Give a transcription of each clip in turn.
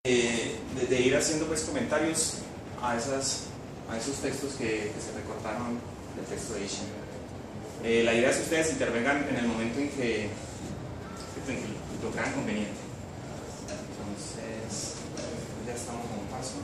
de ir haciendo pues comentarios a esos textos que se recortaron del texto de Ishin. La idea es que ustedes intervengan en el momento en que lo crean conveniente. Entonces, ya estamos en un paso.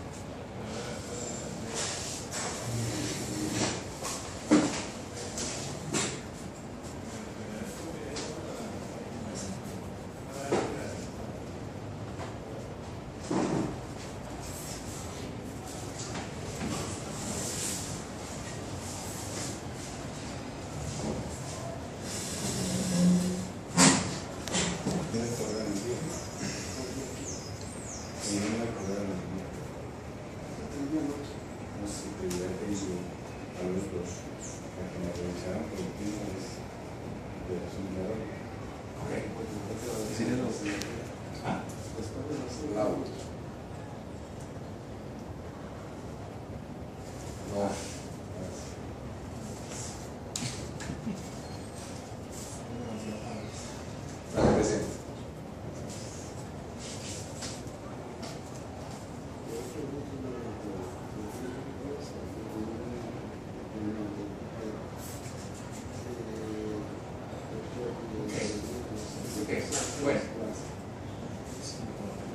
Bueno,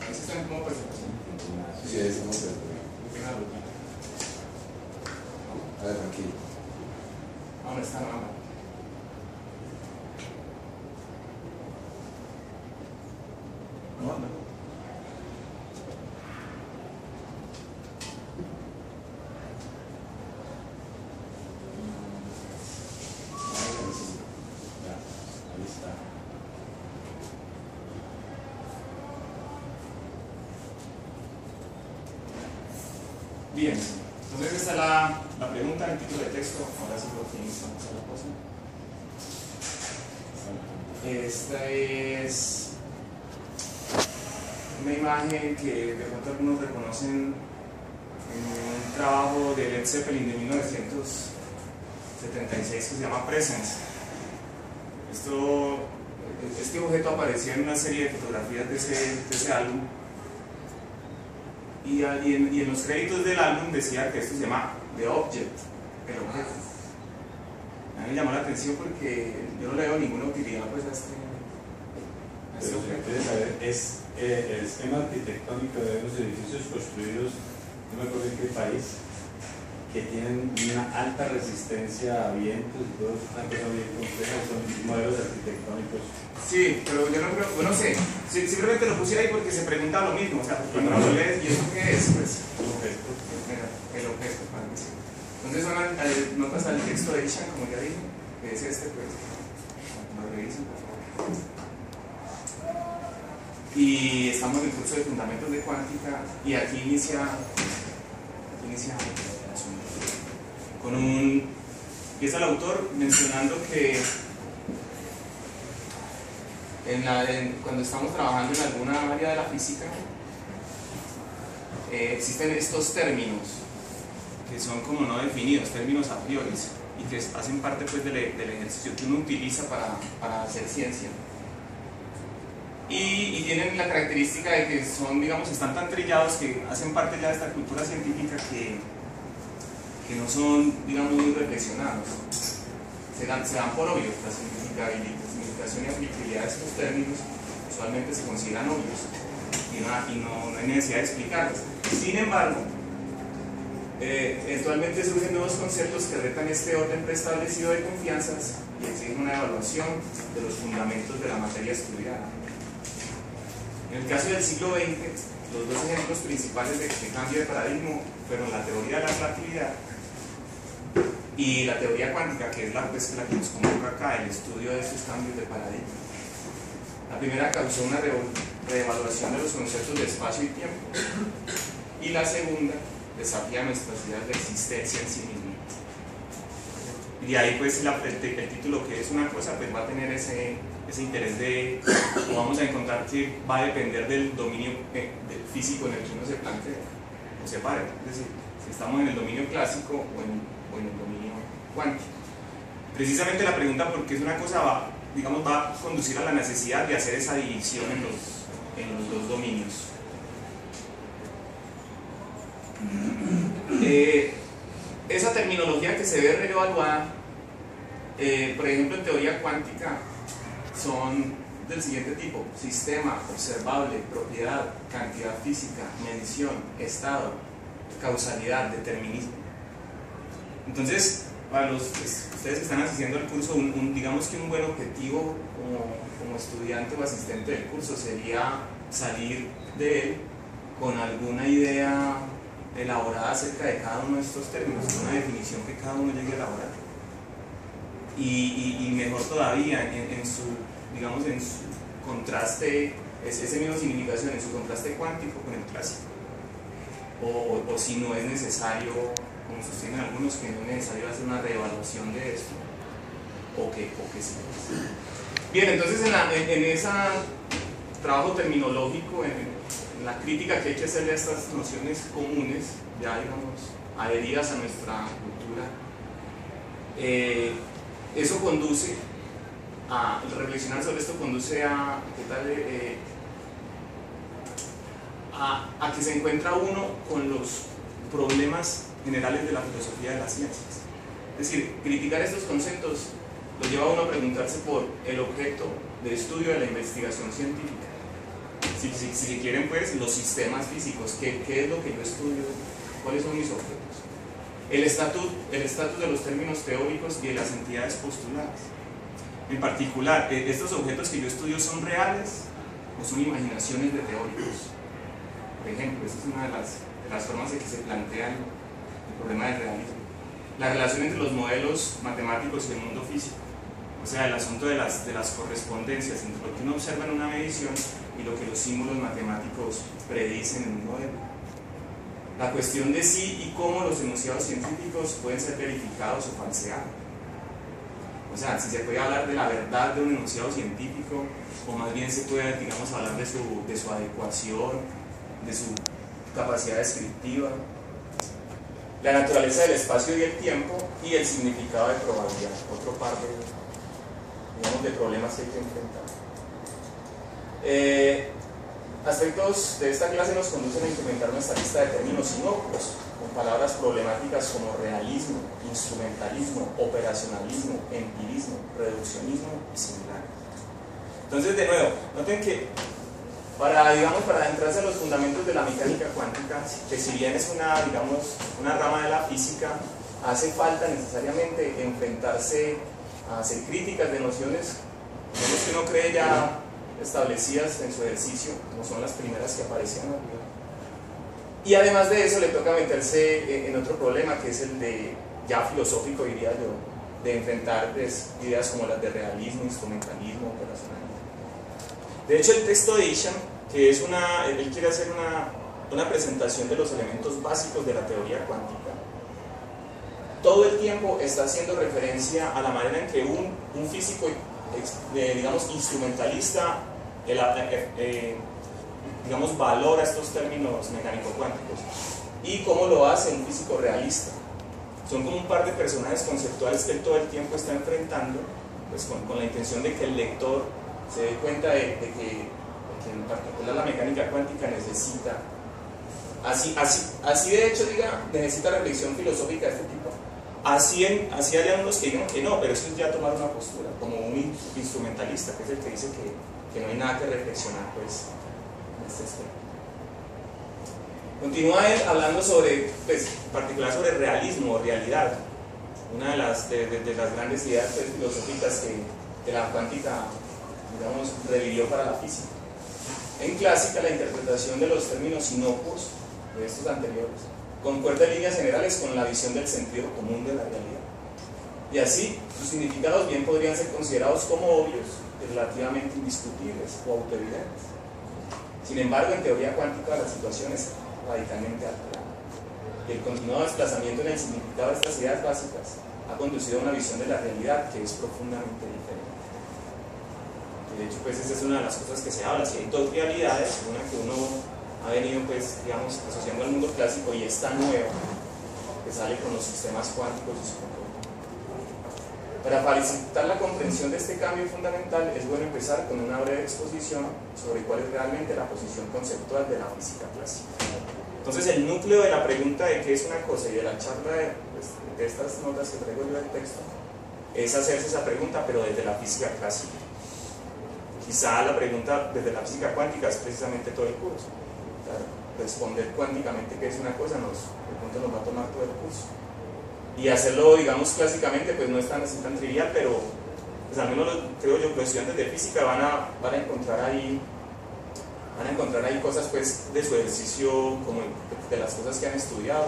¿eso está como presentación? Sí, eso no se A ver, aquí. ¿Dónde está? No. Ahí está. Bien, entonces esta es la pregunta en el título de texto. Ahora sí lo finalizamos la cosa. Esta es una imagen que de pronto algunos reconocen en un trabajo de Led Zeppelin de 1976 que se llama Presence. Este objeto apareció en una serie de fotografías de ese álbum. Y en los créditos del álbum decía que esto se llama The Object, el objeto. A mí me llamó la atención porque yo no le veo ninguna utilidad pues, a este objeto. Es el esquema arquitectónico de unos edificios construidos, no me acuerdo en qué país, que tienen una alta resistencia a vientos y todo, es una cosa bien compleja, son modelos arquitectónicos. Sí, pero yo no creo, bueno, sé, simplemente lo puse ahí porque se pregunta lo mismo, o sea, cuando uno lo lees, ¿y eso qué es? Pues, el objeto, para decir. Entonces son notas al texto de Ishan, como ya dije, que es este, pues, lo revisan, por favor. Y estamos en el curso de Fundamentos de Cuántica, y aquí inicia el asunto. Empieza el autor mencionando que cuando estamos trabajando en alguna área de la física, existen estos términos que son como no definidos, términos a priori, y que hacen parte pues, del ejercicio que uno utiliza para hacer ciencia. Y tienen la característica de que son, digamos, están tan trillados que hacen parte ya de esta cultura científica que no son, digamos, muy reflexionados. Se dan por obvios. La significación y aplicabilidad de estos términos usualmente se consideran obvios y no hay necesidad de explicarlos. Sin embargo, eventualmente surgen nuevos conceptos que retan este orden preestablecido de confianzas y exigen una evaluación de los fundamentos de la materia estudiada. En el caso del siglo XX, los dos ejemplos principales de cambio de paradigma fueron la teoría de la relatividad y la teoría cuántica, que es la que nos convoca acá, el estudio de estos cambios de paradigma. La primera causó una reevaluación de los conceptos de espacio y tiempo, y la segunda desafía nuestras ideas de existencia en sí misma. Y ahí pues el título, que es una cosa, pues va a tener ese interés de, como vamos a encontrar, que va a depender del dominio del físico en el que uno se plantea o se pare. Es decir, si estamos en el dominio clásico o en el dominio cuántico. Precisamente la pregunta, porque es una cosa, va a conducir a la necesidad de hacer esa división en los dos dominios. Esa terminología que se ve reevaluada, por ejemplo en teoría cuántica, son del siguiente tipo: sistema, observable, propiedad, cantidad física, medición, estado, causalidad, determinismo. Entonces, para ustedes que están asistiendo al curso, digamos que un buen objetivo como estudiante o asistente del curso sería salir de él con alguna idea elaborada acerca de cada uno de estos términos, con una definición que cada uno llegue a elaborar. Y mejor todavía, en su contraste, esa misma significación, en su contraste cuántico con el clásico. O si no es necesario, como sostienen algunos, que no es necesario hacer una reevaluación de esto, o que sí. Bien, entonces en ese trabajo terminológico, en la crítica que hay que hacerle a estas nociones comunes, ya digamos, adheridas a nuestra cultura, eso conduce a reflexionar sobre esto, conduce a a que se encuentra uno con los problemas generales de la filosofía de las ciencias. Es decir, criticar estos conceptos lo lleva a uno a preguntarse por el objeto de estudio de la investigación científica. Si quieren, pues, los sistemas físicos, ¿qué es lo que yo estudio? ¿Cuáles son mis objetos? El estatus de los términos teóricos y de las entidades postuladas. En particular, ¿estos objetos que yo estudio son reales o son imaginaciones de teóricos? Por ejemplo, esa es una de las formas en que se plantea el problema del realismo. La relación entre los modelos matemáticos y el mundo físico. O sea, el asunto de las correspondencias entre lo que uno observa en una medición y lo que los símbolos matemáticos predicen en un modelo. La cuestión de si y cómo los enunciados científicos pueden ser verificados o falseados. O sea, si se puede hablar de la verdad de un enunciado científico, o más bien se puede, digamos, hablar de su adecuación, de su capacidad descriptiva. La naturaleza del espacio y el tiempo y el significado de probabilidad, otro par de problemas que hay que enfrentar. Aspectos de esta clase nos conducen a implementar nuestra lista de términos inocuos, con palabras problemáticas como realismo, instrumentalismo, operacionalismo, empirismo, reduccionismo y similar. Entonces, de nuevo, noten que para adentrarse en los fundamentos de la mecánica cuántica, que si bien es una rama de la física, hace falta necesariamente enfrentarse a hacer críticas de nociones que uno cree ya establecidas en su ejercicio, como son las primeras que aparecían arriba. Y además de eso le toca meterse en otro problema, que es el de, ya filosófico diría yo, de enfrentar ideas como las de realismo, instrumentalismo, operacionalismo. De hecho, el texto de Isham, que es él quiere hacer una presentación de los elementos básicos de la teoría cuántica, todo el tiempo está haciendo referencia a la manera en que un físico, digamos, instrumentalista, digamos, valora estos términos mecánico-cuánticos, y cómo lo hace un físico realista. Son como un par de personajes conceptuales que él todo el tiempo está enfrentando, pues con la intención de que el lector se dé cuenta de que en particular la mecánica cuántica necesita, así de hecho necesita reflexión filosófica de este tipo. Así harían unos que digan que no, pero eso es ya tomar una postura, como un instrumentalista, que es el que dice que no hay nada que reflexionar, pues, en este aspecto. Continúa él hablando sobre, pues, en particular sobre realismo o realidad, una de las grandes ideas, pues, filosóficas que la cuántica, digamos, revivió para la física. En clásica, la interpretación de los términos inocuos de estos anteriores concuerda en líneas generales con la visión del sentido común de la realidad. Y así, sus significados bien podrían ser considerados como obvios y relativamente indiscutibles o autoevidentes. Sin embargo, en teoría cuántica la situación es radicalmente alterada. Y el continuado desplazamiento en el significado de estas ideas básicas ha conducido a una visión de la realidad que es profundamente diferente. Y de hecho, pues esa es una de las cosas que se habla. Si hay dos realidades, una que uno ha venido, pues, digamos, asociando al mundo clásico, y esta nueva que sale con los sistemas cuánticos y su comportamiento. Para facilitar la comprensión de este cambio fundamental, es bueno empezar con una breve exposición sobre cuál es realmente la posición conceptual de la física clásica. Entonces el núcleo de la pregunta de qué es una cosa y de la charla de estas notas que traigo yo del texto es hacerse esa pregunta, pero desde la física clásica. Quizá la pregunta desde la física cuántica es precisamente todo el curso. Claro, responder cuánticamente qué es una cosa de pronto nos va a tomar todo el curso. Y hacerlo, digamos, clásicamente, pues no es tan así tan trivial, pero pues al menos creo yo que los estudiantes de física van a encontrar ahí cosas pues de su ejercicio, como de las cosas que han estudiado,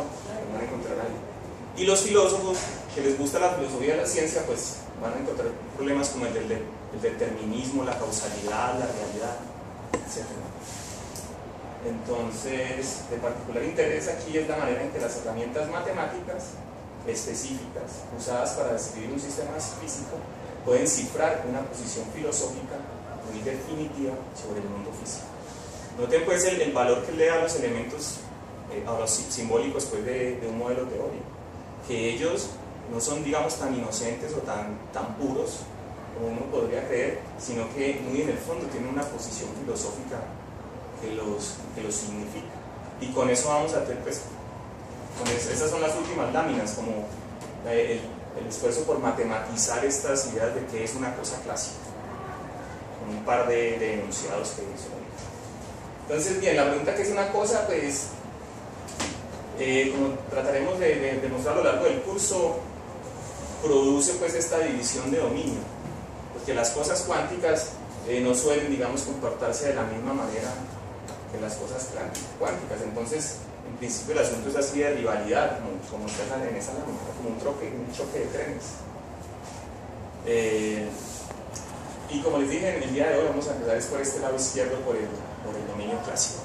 van a encontrar ahí. Y los filósofos que les gusta la filosofía de la ciencia, pues van a encontrar problemas como el del determinismo, la causalidad, la realidad, etc. Entonces, de particular interés aquí es la manera en que las herramientas matemáticas específicas usadas para describir un sistema físico pueden cifrar una posición filosófica muy definitiva sobre el mundo físico. Noten pues el valor que le da a los elementos, a los simbólicos pues, de un modelo teórico, que ellos no son, digamos, tan inocentes o tan puros como uno podría creer, sino que muy en el fondo tienen una posición filosófica que los significa. Y con eso vamos a tener, pues, esas son las últimas láminas, como el esfuerzo por matematizar estas ideas de qué es una cosa clásica, con un par de enunciados que hizo. Entonces, bien, la pregunta qué es una cosa, pues, como trataremos de demostrar a lo largo del curso, produce pues esta división de dominio, porque las cosas cuánticas no suelen, digamos, comportarse de la misma manera que las cosas cuánticas. Entonces, en principio el asunto es así de rivalidad, como está en esa lámina, como un choque de trenes. Y como les dije, en el día de hoy vamos a empezar es por este lado izquierdo, por el dominio clásico.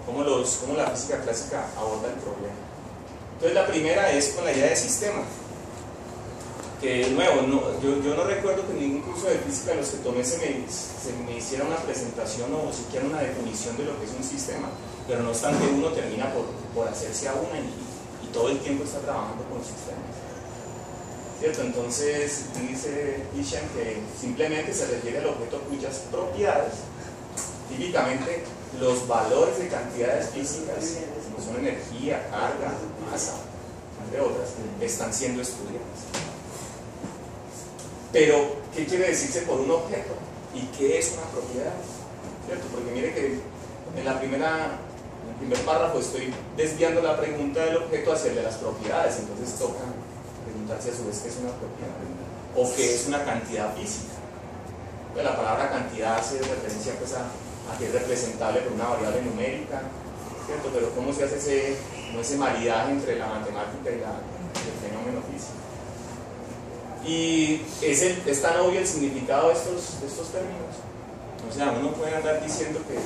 Cómo la física clásica aborda el problema. Entonces la primera es con la idea de sistema. Que de nuevo, yo no recuerdo que en ningún curso de física en los que tomé se me hiciera una presentación o siquiera una definición de lo que es un sistema, pero no obstante uno termina por hacerse a una y todo el tiempo está trabajando con sistemas, ¿cierto? Entonces dice Isham que simplemente se refiere al objeto cuyas propiedades, típicamente los valores de cantidades físicas, como son energía, carga, masa, entre otras, están siendo estudiadas. Pero, ¿qué quiere decirse por un objeto? ¿Y qué es una propiedad? ¿Cierto? Porque mire que en el primer párrafo estoy desviando la pregunta del objeto hacia el de las propiedades, entonces toca preguntarse a su vez qué es una propiedad o qué es una cantidad física. Pues la palabra cantidad hace referencia pues, a que es representable por una variable numérica, ¿cierto? Pero ¿cómo se hace ese maridaje entre la matemática y el fenómeno físico? Y es tan obvio el significado de estos términos. O sea, uno puede andar diciendo que,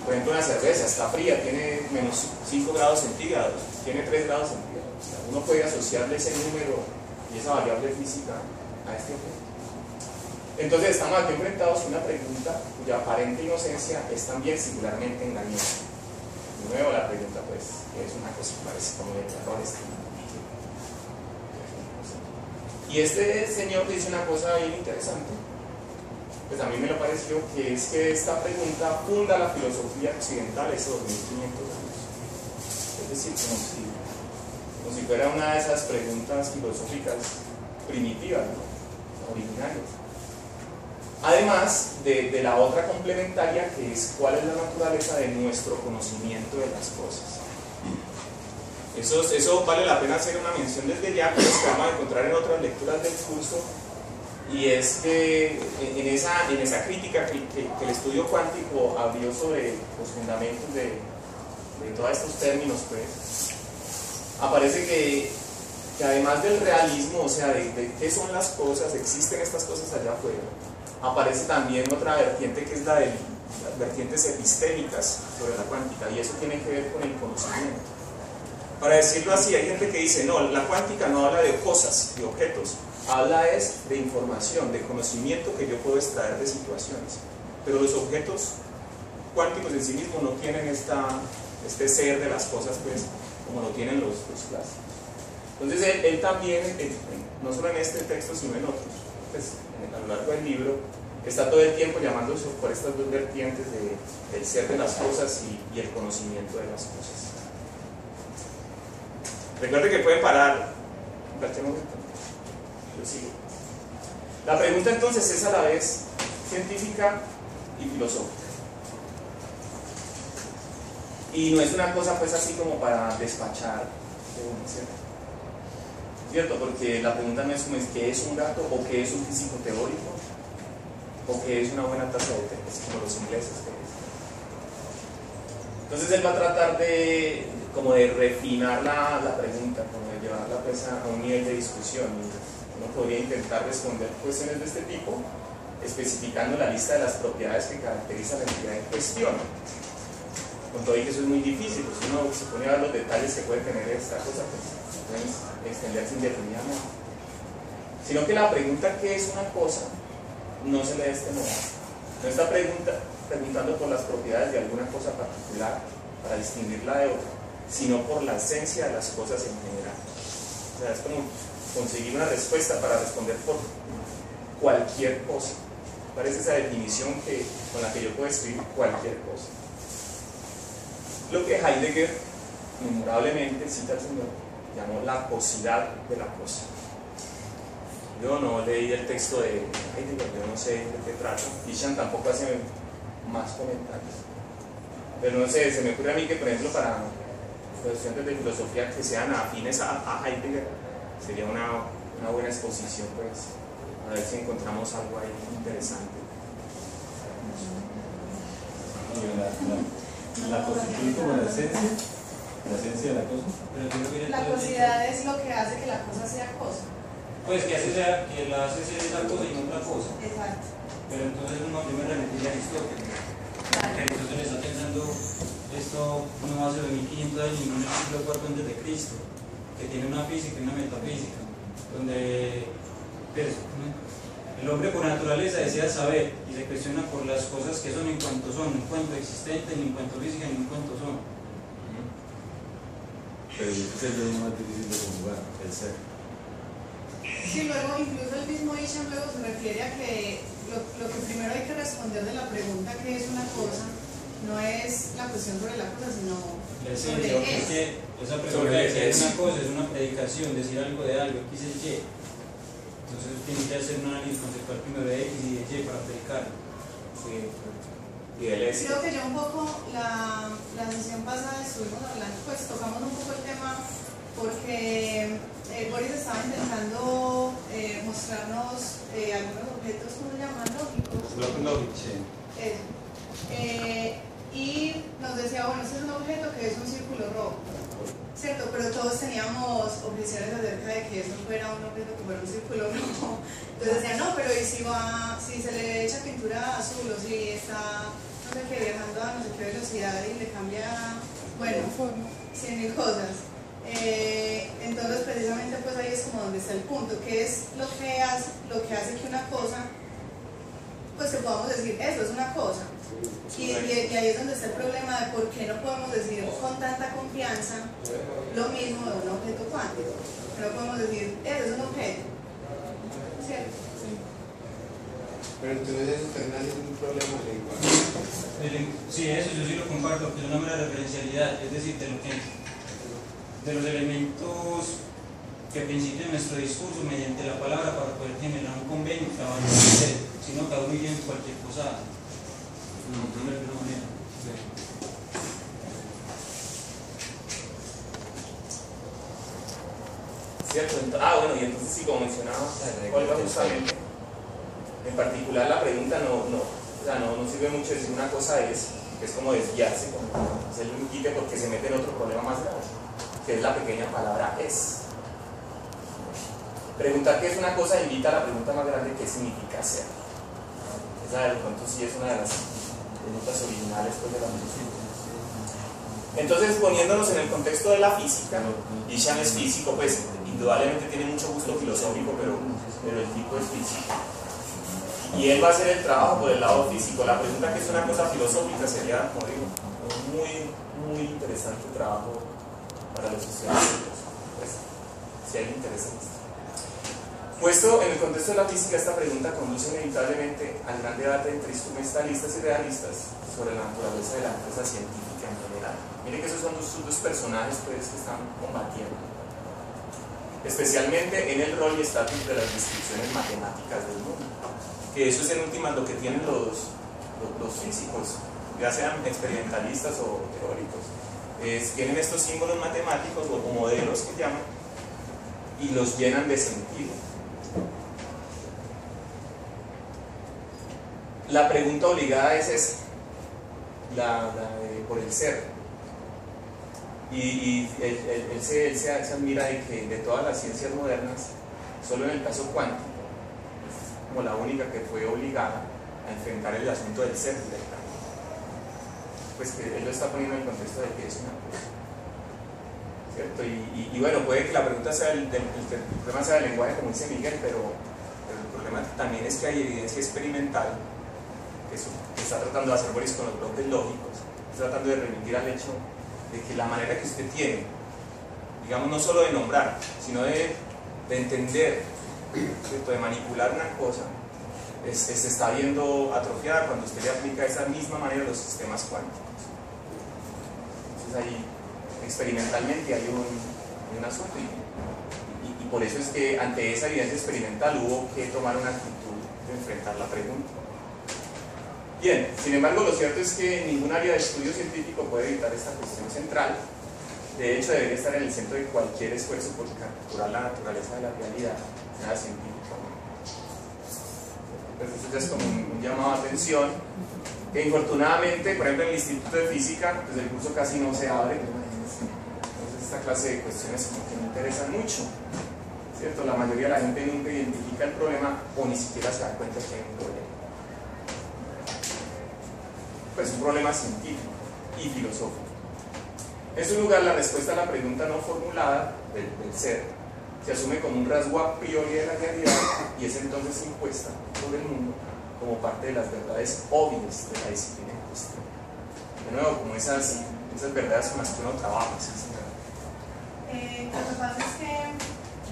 por ejemplo, una cerveza está fría, tiene menos 5 grados centígrados, tiene 3 grados centígrados. O sea, uno puede asociarle ese número y esa variable física a este objeto. Entonces estamos aquí enfrentados a una pregunta cuya aparente inocencia es también singularmente engañosa. De nuevo la pregunta pues, es una cosa que parece como de terror estimado. Y este señor dice una cosa bien interesante, pues a mí me lo pareció, que es que esta pregunta funda la filosofía occidental hace 2500 años. Es decir, como si fuera una de esas preguntas filosóficas primitivas, ¿no? Originarias. Además de la otra complementaria, que es cuál es la naturaleza de nuestro conocimiento de las cosas. Eso vale la pena hacer una mención desde ya, pero es que vamos a encontrar en otras lecturas del curso, y es que en esa crítica que el estudio cuántico abrió sobre los fundamentos de todos estos términos, pues, aparece que además del realismo, o sea, de qué son las cosas, existen estas cosas allá afuera, aparece también otra vertiente que es la de las vertientes epistémicas sobre la cuántica, y eso tiene que ver con el conocimiento. Para decirlo así, hay gente que dice, no, la cuántica no habla de cosas, de objetos, habla de información, de conocimiento que yo puedo extraer de situaciones, pero los objetos cuánticos en sí mismos no tienen este ser de las cosas, pues, como lo tienen los clásicos. Entonces él también, no solo en este texto, sino en otros, pues, a lo largo del libro, está todo el tiempo llamando por estas dos vertientes del ser de las cosas y el conocimiento de las cosas. Recuerden que pueden parar en cualquier momento. Yo sigo. La pregunta entonces es a la vez científica y filosófica. Y no es una cosa pues así como para despachar, ¿cierto? Porque la pregunta no es como ¿qué es un gato? O ¿qué es un físico teórico? O ¿qué es una buena taza de té? Es como los ingleses que dicen. Entonces él va a tratar de como de refinar la pregunta, como de llevarla pues a un nivel de discusión. Y uno podría intentar responder cuestiones de este tipo especificando la lista de las propiedades que caracterizan la entidad en cuestión. Con todo y que eso es muy difícil, pues si uno se pone a ver los detalles que puede tener esta cosa, pues pueden extenderse indefinidamente. Sino que la pregunta ¿qué es una cosa? No se lee de este modo. No está preguntando por las propiedades de alguna cosa particular para distinguirla de otra, sino por la esencia de las cosas en general. O sea, es como conseguir una respuesta para responder por cualquier cosa. Parece esa definición con la que yo puedo escribir cualquier cosa. Lo que Heidegger, memorablemente, cita al señor, llamó la cosidad de la cosa. Yo no leí el texto de Heidegger, yo no sé de qué trata. Ishan tampoco hace más comentarios. Pero no sé, se me ocurre a mí que, por ejemplo, para los estudiantes de filosofía que sean afines a Heidegger, sería una buena exposición, pues, a ver si encontramos algo ahí interesante. La constituye como la esencia de la cosa. La cosidad es lo que hace que la cosa sea cosa. Pues que la hace ser esa cosa y no otra cosa. Exacto. Pero entonces yo me remitiría a Aristóteles. Claro. Aristóteles está pensando esto no hace 2500 años, no en el siglo IV antes de Cristo, que tiene una física y una metafísica, donde pues, el hombre por naturaleza desea saber y se cuestiona por las cosas que son en cuanto existentes, ni en cuanto física, ni en cuanto son. Pero es el más difícil de conjugar, el ser. Sí, luego incluso el mismo Isham luego se refiere a que lo que primero hay que responder de la pregunta ¿qué es una cosa? No es la cuestión sobre la cosa, sino sobre Es que esa pregunta de qué es una cosa es una predicación, decir algo de algo, X es Y. Entonces tiene que hacer un análisis conceptual primero de X y de Y para predicarlo. Sí. Y él es... Creo que ya un poco la sesión pasada estuvimos hablando, pues tocamos un poco el tema porque Boris estaba intentando mostrarnos algunos objetos, ¿cómo se llaman? Lógicos. Eso. Y nos decía, bueno, este es un objeto que es un círculo rojo, ¿cierto? Pero todos teníamos objeciones acerca de que eso fuera un objeto que fuera un círculo rojo. Entonces decían, no, pero ¿y si se le echa pintura azul o si está, no sé qué, viajando a no sé qué velocidad y le cambia, bueno, 100.000 cosas? Entonces precisamente pues ahí es como donde está el punto, que es lo que hace que una cosa, pues que podamos decir, eso es una cosa. Y ahí es donde está el problema de por qué no podemos decir con tanta confianza lo mismo de un objeto cuántico. No podemos decir, eso es un objeto, ¿cierto? Pero entonces eso también es un problema de lenguaje. Sí, eso yo sí lo comparto, que es una mera referencialidad, es decir, de los elementos que principia nuestro discurso mediante la palabra para poder generar un convenio que avance el ser, sino cada uno dice cualquier cosa. De alguna manera. ¿Cierto? Bueno, y entonces sí, como mencionaba Olga justamente, en particular la pregunta no sirve mucho decir una cosa es, que es como desviarse, como hacerle un quite porque se mete en otro problema más grave, que es la pequeña palabra es. Preguntar qué es una cosa invita a la pregunta más grande, ¿qué significa ser? Esa de pronto sí es una de las preguntas originales pues, de la filosofía. Entonces, poniéndonos en el contexto de la física, Isham es físico, pues indudablemente tiene mucho gusto filosófico, pero el tipo es físico. Y él va a hacer el trabajo por el lado físico. La pregunta que es una cosa filosófica sería, como digo, un muy interesante trabajo para los estudiantes. Pues, si a alguien le interesa esto. Puesto en el contexto de la física, esta pregunta conduce inevitablemente al gran debate entre instrumentalistas y realistas sobre la naturaleza de la empresa científica en general. Miren que esos son sus dos personajes pues, que están combatiendo, especialmente en el rol y estatus de las descripciones matemáticas del mundo, que eso es en últimas lo que tienen los físicos, ya sean experimentalistas o teóricos. Tienen estos símbolos matemáticos o modelos que llaman y los llenan de sentido. La pregunta obligada es esa, por el ser. Y él se admira de que de todas las ciencias modernas, solo en el caso cuántico, es como la única que fue obligada a enfrentar el asunto del ser directamente. Pues que él lo está poniendo en el contexto de que es una cosa, ¿cierto? Y bueno, puede que la pregunta sea el problema sea del lenguaje, como dice Miguel, pero el problema también es que hay evidencia experimental que está tratando de hacer Boris con los bloques lógicos, está tratando de remitir al hecho de que la manera que usted tiene, digamos, no solo de nombrar, sino de entender, ¿cierto? De manipular una cosa, se está viendo atrofiada cuando usted le aplica esa misma manera a los sistemas cuánticos. Entonces ahí experimentalmente hay un asunto y por eso es que ante esa evidencia experimental hubo que tomar una actitud de enfrentar la pregunta. Bien, sin embargo, lo cierto es que ningún área de estudio científico puede evitar esta cuestión central. De hecho, debería estar en el centro de cualquier esfuerzo por capturar la naturaleza de la realidad, sea científica o no. Entonces, eso ya es como un llamado a atención. Que infortunadamente, por ejemplo, en el Instituto de Física, pues el curso casi no se abre. Entonces, esta clase de cuestiones como que no interesan mucho, ¿cierto? La mayoría de la gente nunca identifica el problema o ni siquiera se da cuenta que hay un problema. Pues un problema científico y filosófico. En su lugar, la respuesta a la pregunta no formulada del ser se asume como un rasgo a priori de la realidad y es entonces impuesta sobre el mundo como parte de las verdades obvias de la disciplina en cuestión. De nuevo, como esas verdades con las que uno trabaja. ¿Sí? Lo que pasa es que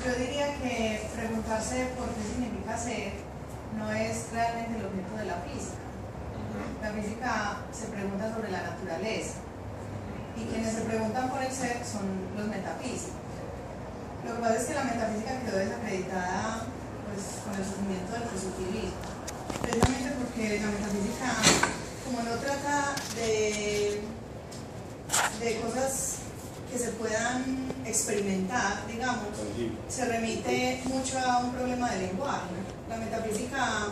yo diría que preguntarse por qué significa ser no es realmente el objeto de la física. La física se pregunta sobre la naturaleza y quienes se preguntan por el ser son los metafísicos. Lo que pasa es que la metafísica quedó desacreditada pues, con el surgimiento del positivismo, precisamente porque la metafísica, como no trata de cosas que se puedan experimentar, digamos, se remite mucho a un problema de lenguaje. La metafísica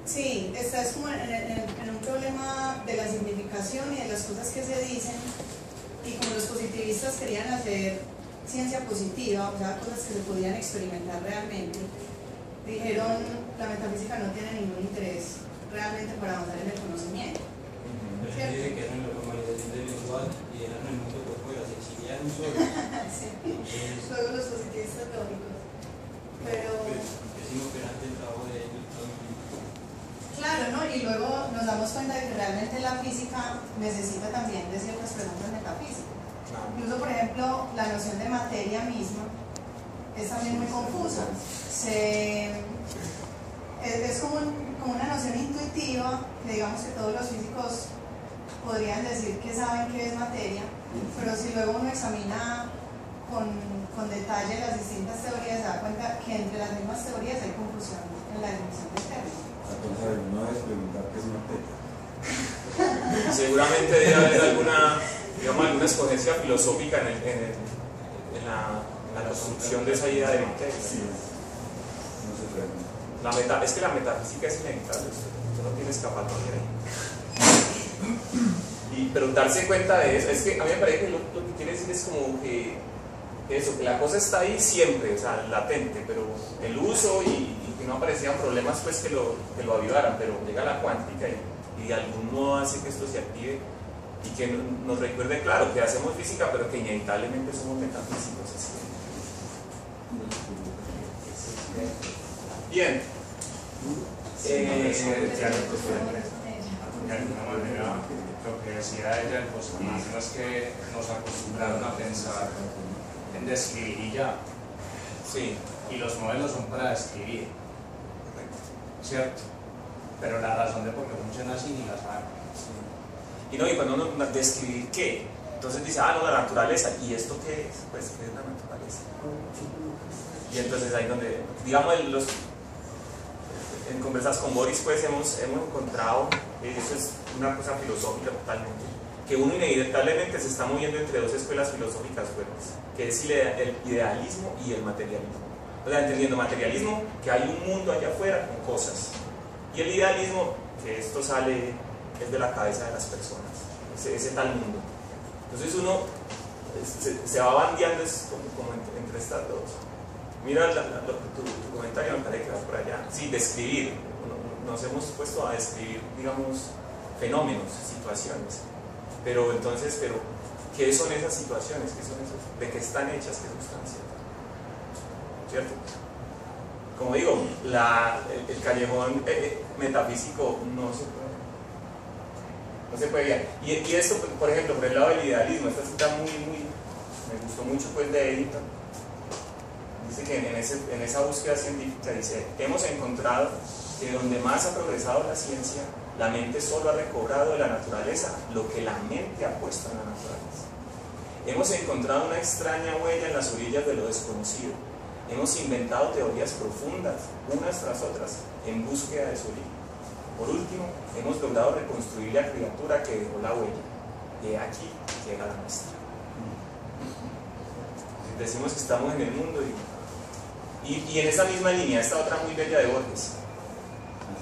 sí, esta es como en un problema de la significación y de las cosas que se dicen, y como los positivistas querían hacer ciencia positiva, o sea, cosas que se podían experimentar realmente, dijeron la metafísica no tiene ningún interés realmente para avanzar en el conocimiento. Pero él dice que eran la normalización del lenguaje y eran el mundo por fuera, se exiliaron solo. Sí. Luego los positivistas lógicos. Pero es inoperante el trabajo de ellos. claro, ¿no? Y luego nos damos cuenta de que realmente la física necesita también de ciertas preguntas metafísicas. Incluso, por ejemplo, la noción de materia misma es también muy confusa. Es como una noción intuitiva, que digamos que todos los físicos podrían decir que saben qué es materia, pero si luego uno examina con detalle las distintas teorías, se da cuenta que entre las mismas teorías hay confusión en la definición del término. Entonces, no debes preguntar qué es materia. Seguramente debe haber alguna escogencia filosófica en la construcción de esa idea de materia. Sí, no se pregunta. Es que la metafísica es inevitable, usted no tiene escapatoria ahí. Pero darse cuenta de eso, es que a mí me parece que lo que quiere decir es como que la cosa está ahí siempre, o sea, latente, pero el uso y que no aparecían problemas pues que lo ayudaran, pero llega la cuántica y de algún modo hace que esto se active y que nos recuerde, claro, que hacemos física, pero que inevitablemente somos metafísicos. Así. Bien. De alguna manera, lo que decía ella, el positivismo es que nos acostumbraron a pensar en describir y ya. Sí. Y los modelos son para describir, ¿cierto? Pero la razón de por qué funciona así ni la saben. Sí. Y no, y cuando uno describir qué, entonces dice, no, la naturaleza, ¿y esto qué es? Pues, ¿qué es la naturaleza? Y entonces ahí donde, digamos, en conversas con Boris, pues hemos encontrado, eso es una cosa filosófica totalmente, que uno inevitablemente se está moviendo entre dos escuelas filosóficas fuertes, que es el idealismo y el materialismo. O sea, entendiendo materialismo, que hay un mundo allá afuera con cosas, y el idealismo, que esto sale, es de la cabeza de las personas, ese tal mundo. Entonces uno se va bandeando como entre estas dos. Mira tu comentario, me parece que va por allá. Sí, describir. Nos hemos puesto a describir, digamos, fenómenos, situaciones. Pero entonces, ¿qué son esas situaciones? ¿Qué son esos? ¿De qué están hechas? ¿Qué sustancias? ¿Cierto? Como digo, el callejón metafísico no se puede guiar. Y esto, por ejemplo, por el lado del idealismo, esta cita me gustó mucho pues de Eddington. Dice que en esa búsqueda científica dice, hemos encontrado que donde más ha progresado la ciencia, la mente solo ha recobrado de la naturaleza lo que la mente ha puesto en la naturaleza. Hemos encontrado una extraña huella en las orillas de lo desconocido. Hemos inventado teorías profundas, unas tras otras, en búsqueda de su origen. Por último, hemos logrado reconstruir la criatura que dejó la huella. Y aquí llega la nuestra. Decimos que estamos en el mundo y en esa misma línea, esta otra muy bella de Borges.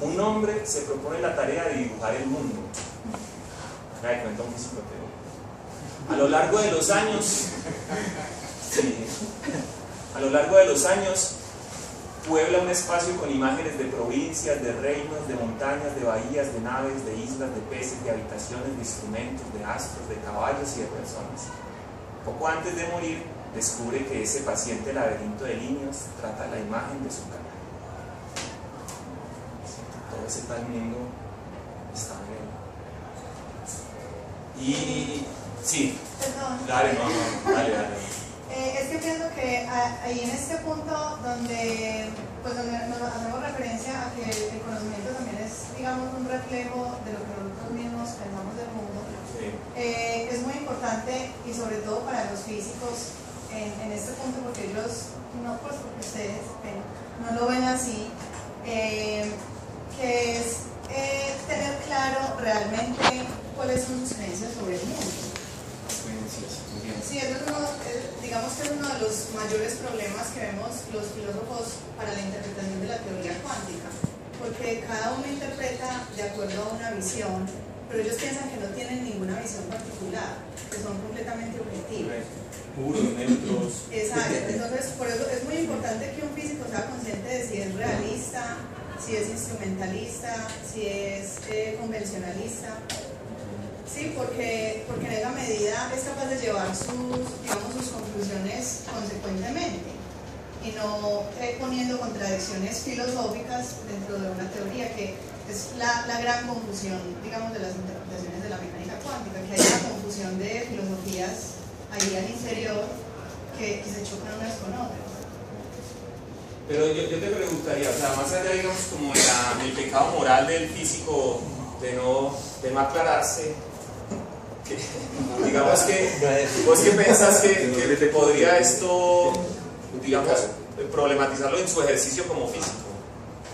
Un hombre se propone la tarea de dibujar el mundo. Acá de cuenta un físico teórico. A lo largo de los años, puebla un espacio con imágenes de provincias, de reinos, de montañas, de bahías, de naves, de islas, de peces, de habitaciones, de instrumentos, de astros, de caballos y de personas. Poco antes de morir, descubre que ese paciente laberinto de líneas trata la imagen de su cara. Todo ese tal mundo está en él. Y sí, Perdón. dale. Es que pienso que ahí en este punto donde nos hacemos referencia a que el conocimiento también es, digamos, un reflejo de lo que nosotros mismos pensamos del mundo, sí. Es muy importante, y sobre todo para los físicos en este punto, porque ellos, no pues porque ustedes no lo ven así, que es tener claro realmente cuáles son sus creencias sobre el mundo. Sí, digamos que es uno de los mayores problemas que vemos los filósofos para la interpretación de la teoría cuántica, porque cada uno interpreta de acuerdo a una visión, pero ellos piensan que no tienen ninguna visión particular, que son completamente objetivos. Puros, neutros. Exacto, entonces por eso es muy importante que un físico sea consciente de si es realista, si es instrumentalista, si es convencionalista. Sí, porque en esa medida es capaz de llevar sus conclusiones consecuentemente y no poniendo contradicciones filosóficas dentro de una teoría, que es la gran confusión, digamos, de las interpretaciones de la mecánica cuántica, que hay una confusión de filosofías ahí al interior que se chocan unas con otras. Pero yo te preguntaría, o sea, más allá, digamos, como el pecado moral del físico de no aclararse, digamos que vos que pensás que podría esto, digamos, problematizarlo en su ejercicio como físico.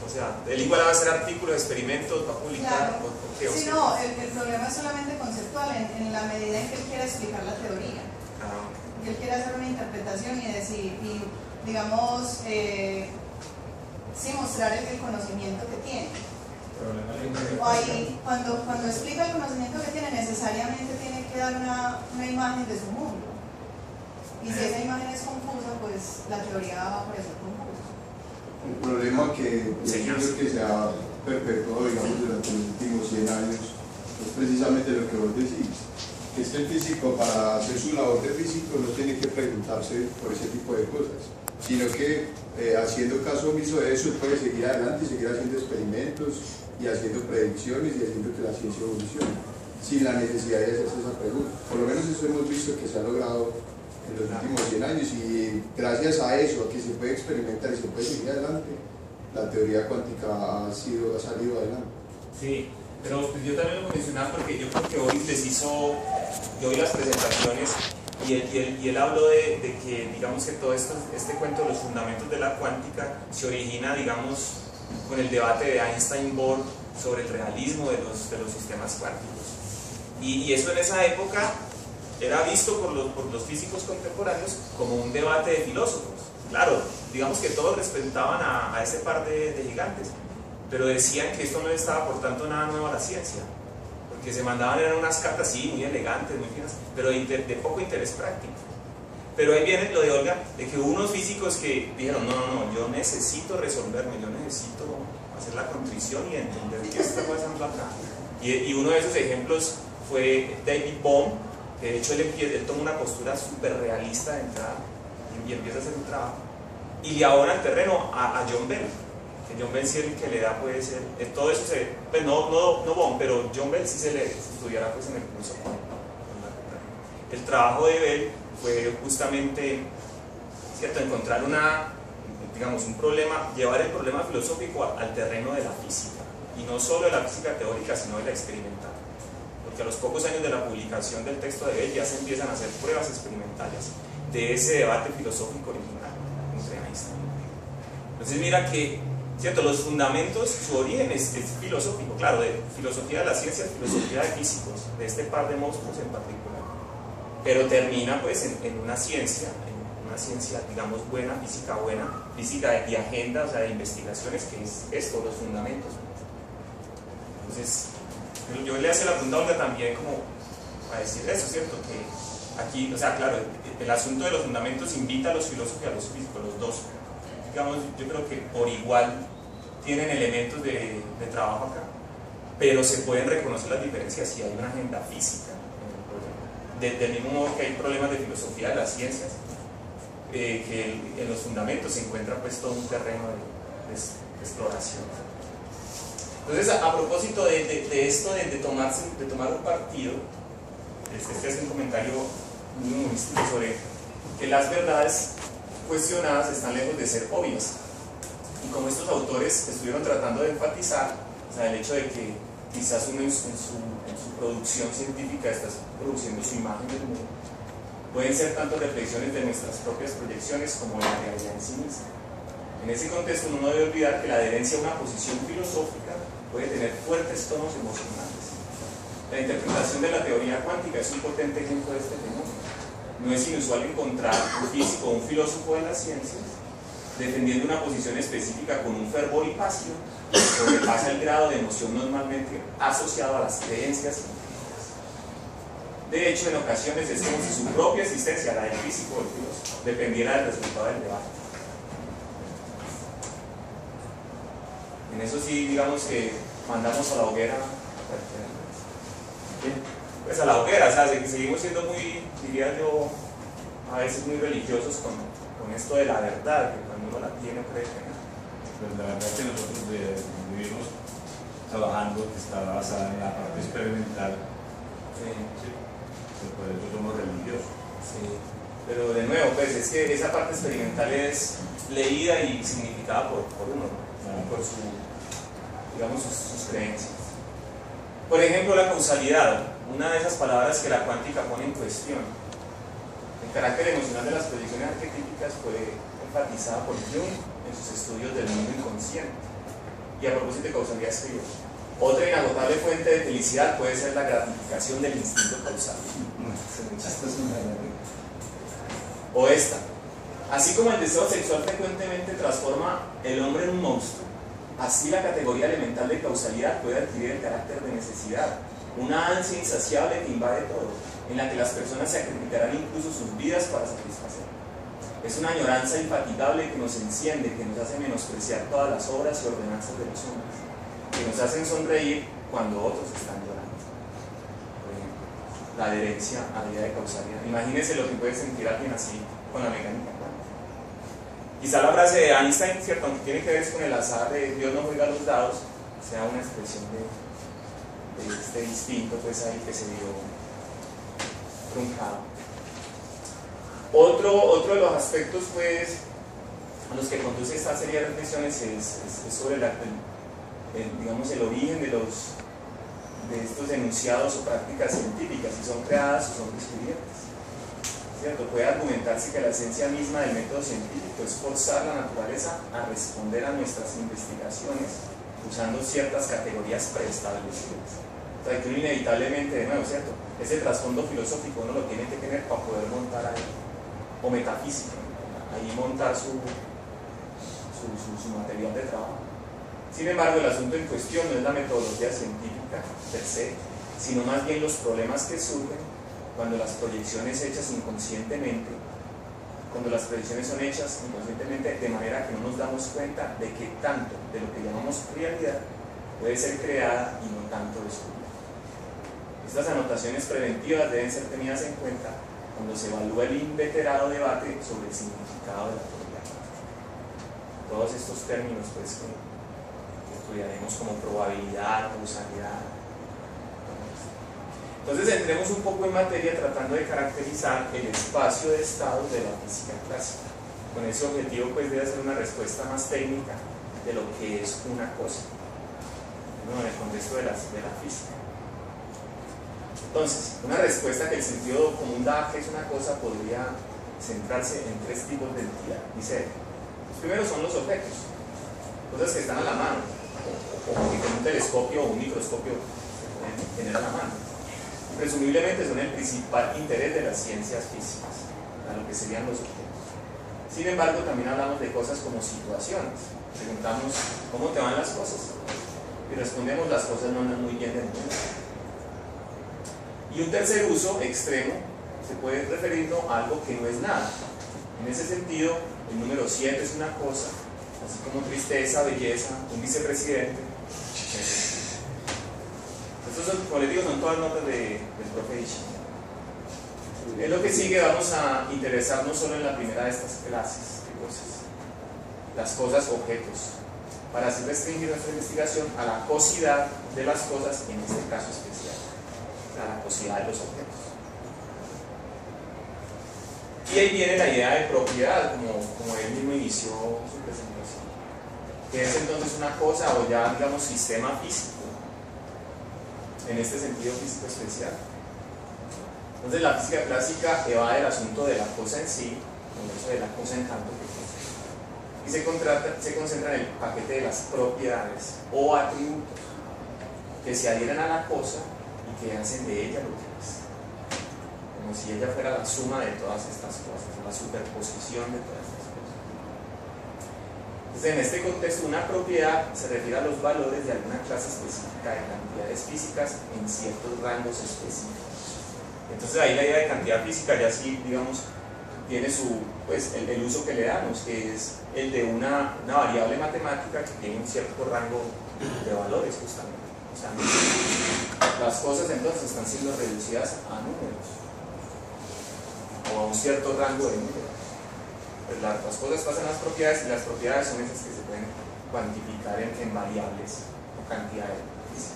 O sea, él igual va a hacer artículos, experimentos, va a publicar. Claro. ¿Qué? Sí, no, el problema es solamente conceptual en la medida en que él quiere explicar la teoría. Y él quiere hacer una interpretación y decir, digamos, sí, mostrar el conocimiento que tiene. O ahí, cuando explica el conocimiento que tiene, necesariamente tiene que dar una imagen de su mundo. Y si esa imagen es confusa, pues la teoría va a parecer confusa. El problema que yo creo que se ha perpetuado, digamos, durante los últimos 100 años es precisamente lo que vos decís, que es que el físico, para hacer su labor de físico, no tiene que preguntarse por ese tipo de cosas, sino que haciendo caso omiso de eso, él puede seguir adelante y seguir haciendo experimentos y haciendo predicciones y haciendo que la ciencia evolucione sin la necesidad de hacerse esa pregunta. Por lo menos eso hemos visto que se ha logrado en los últimos 100 años, y gracias a eso, a que se puede experimentar y se puede seguir adelante, la teoría cuántica ha salido adelante. Sí, pero yo también lo mencionaba porque yo creo que hoy yo oí las presentaciones y él habló de que, digamos, que todo este cuento de los fundamentos de la cuántica se origina, digamos, con el debate de Einstein-Bohr sobre el realismo de los sistemas cuánticos. Y eso en esa época era visto por los físicos contemporáneos como un debate de filósofos. Claro, digamos que todos respetaban a ese par de gigantes, pero decían que esto no le estaba aportando nada nuevo a la ciencia, porque se mandaban eran unas cartas, sí, muy elegantes, muy finas, pero de poco interés práctico. Pero ahí viene lo de Olga, de que hubo unos físicos que dijeron, no, yo necesito resolverme, yo necesito hacer la contrición y entender qué está pasando acá. Y uno de esos ejemplos fue David Bohm, que de hecho él toma una postura súper realista de entrada y empieza a hacer un trabajo. Y le abona el terreno a John Bell, que John Bell sí es el que le da, puede ser, todo eso pues no Bohm, pero John Bell sí se le estudiará pues en el curso con el trabajo de Bell fue justamente, ¿cierto?, encontrar un problema, llevar el problema filosófico al terreno de la física, y no solo de la física teórica, sino de la experimental. Porque a los pocos años de la publicación del texto de Bell ya se empiezan a hacer pruebas experimentales de ese debate filosófico original entre Einstein. Entonces mira que, ¿cierto?, los fundamentos, su origen es filosófico, claro, de filosofía de la ciencia, filosofía de físicos, de este par de monstruos en particular. Pero termina pues en una ciencia, digamos buena, física de agenda, o sea, de investigaciones, que es esto, los fundamentos. Entonces, yo le hacía la pregunta a Olga también como a decir eso, ¿cierto? Que aquí, o sea, claro, el asunto de los fundamentos invita a los filósofos y a los físicos, los dos, digamos, yo creo que por igual tienen elementos de trabajo acá, pero se pueden reconocer las diferencias si hay una agenda física. Del mismo modo que hay problemas de filosofía de las ciencias, que en los fundamentos se encuentra pues todo un terreno de exploración. Entonces, a propósito de esto de tomar un partido, este es un comentario muy humorístico sobre que las verdades cuestionadas están lejos de ser obvias, y como estos autores estuvieron tratando de enfatizar, o sea, el hecho de que quizás uno en su producción científica está produciendo su imagen del mundo, pueden ser tanto reflexiones de nuestras propias proyecciones como de la realidad en sí misma. En ese contexto uno no debe olvidar que la adherencia a una posición filosófica puede tener fuertes tonos emocionales. La interpretación de la teoría cuántica es un potente ejemplo de este fenómeno. No es inusual encontrar un físico o un filósofo de las ciencias defendiendo una posición específica con un fervor y pasión que sobrepasa el grado de emoción normalmente asociado a las creencias científicas. De hecho, en ocasiones es como si su propia existencia, la del físico o el filósofo, dependiera del resultado del debate. En eso sí, digamos que mandamos a la hoguera, pues a la hoguera, o sea, que seguimos siendo muy, diría yo, a veces muy religiosos con esto de la verdad, que cuando uno la tiene cree que no. Pues la verdad es que nosotros vivimos trabajando que está basada en la parte experimental. Sí. Por eso somos religiosos. Sí. Pero de nuevo, pues es que esa parte experimental es leída y significada por uno, ¿no? Por digamos, sus creencias. Por ejemplo, la causalidad, una de esas palabras que la cuántica pone en cuestión. El carácter emocional de las proyecciones arquetípicas fue enfatizada por Jung en sus estudios del mundo inconsciente. Y a propósito de causalidad escribió: otra inagotable fuente de felicidad puede ser la gratificación del instinto causal. O esta: así como el deseo sexual frecuentemente transforma el hombre en un monstruo, así la categoría elemental de causalidad puede adquirir el carácter de necesidad, una ansia insaciable que invade todo, en la que las personas sacrificarán incluso sus vidas para satisfacer. Es una añoranza infatigable que nos enciende, que nos hace menospreciar todas las obras y ordenanzas de los hombres, que nos hacen sonreír cuando otros están llorando. Por ejemplo, la adherencia a la idea de causalidad. Imagínense lo que puede sentir alguien así con la mecánica cuántica. Quizá la frase de Einstein, ¿cierto?, aunque tiene que ver con el azar de Dios no juega los dados, sea una expresión de este instinto pues ahí que se vio truncado. Otro de los aspectos pues, a los que conduce esta serie de reflexiones es sobre digamos, el origen de estos enunciados o prácticas científicas, si son creadas o son descubiertas. ¿Cierto? Puede argumentarse que la esencia misma del método científico es forzar a la naturaleza a responder a nuestras investigaciones usando ciertas categorías preestablecidas. O sea, que uno inevitablemente, de nuevo, ¿cierto? Ese trasfondo filosófico uno lo tiene que tener para poder montar ahí, o metafísico, ahí montar su material de trabajo. Sin embargo, el asunto en cuestión no es la metodología científica per se, sino más bien los problemas que surgen cuando las proyecciones hechas inconscientemente, de manera que no nos damos cuenta de que tanto de lo que llamamos realidad puede ser creada y no tanto descubierta. Estas anotaciones preventivas deben ser tenidas en cuenta cuando se evalúa el inveterado debate sobre el significado de la teoría. Todos estos términos pues, que estudiaremos como probabilidad, causalidad. Entonces entremos un poco en materia tratando de caracterizar el espacio de estados de la física clásica. Con ese objetivo pues debe ser una respuesta más técnica de lo que es una cosa, ¿no? En el contexto de la física. Entonces, una respuesta que el sentido común da que es una cosa podría centrarse en tres tipos de entidad. Dice, los primeros son los objetos, cosas que están a la mano, o que con un telescopio o un microscopio se pueden tener a la mano. Presumiblemente son el principal interés de las ciencias físicas, a lo que serían los objetos. Sin embargo, también hablamos de cosas como situaciones. Preguntamos, ¿cómo te van las cosas? Y respondemos, las cosas no andan muy bien del mundo. Y un tercer uso extremo se puede referirnos a algo que no es nada. En ese sentido, el número 7 es una cosa, así como tristeza, belleza, un vicepresidente. Estos son, como les digo, son todas notas del profe Ishii. En lo que sigue vamos a interesarnos solo en la primera de estas clases de cosas, las cosas objetos, para así restringir nuestra investigación a la cosidad de las cosas, en este caso especial, a la cosidad de los objetos. Y ahí viene la idea de propiedad, como él mismo inició su presentación, que es entonces una cosa o ya digamos sistema físico, en este sentido físico especial. Entonces la física clásica evade el asunto de la cosa en sí, el uso de la cosa en tanto que cosa, y se concentra en el paquete de las propiedades o atributos que se adhieren a la cosa y que hacen de ella lo que es, como si ella fuera la suma de todas estas cosas, la superposición de todas estas cosas. Entonces, en este contexto, una propiedad se refiere a los valores de alguna clase específica de cantidades físicas en ciertos rangos específicos. Entonces ahí la idea de cantidad física ya sí, digamos, tiene pues, el uso que le damos, que es el de una variable matemática que tiene un cierto rango de valores justamente. O sea, las cosas entonces están siendo reducidas a números o a un cierto rango de números. Pues las cosas pasan a las propiedades y las propiedades son esas que se pueden cuantificar en variables o cantidades físicas.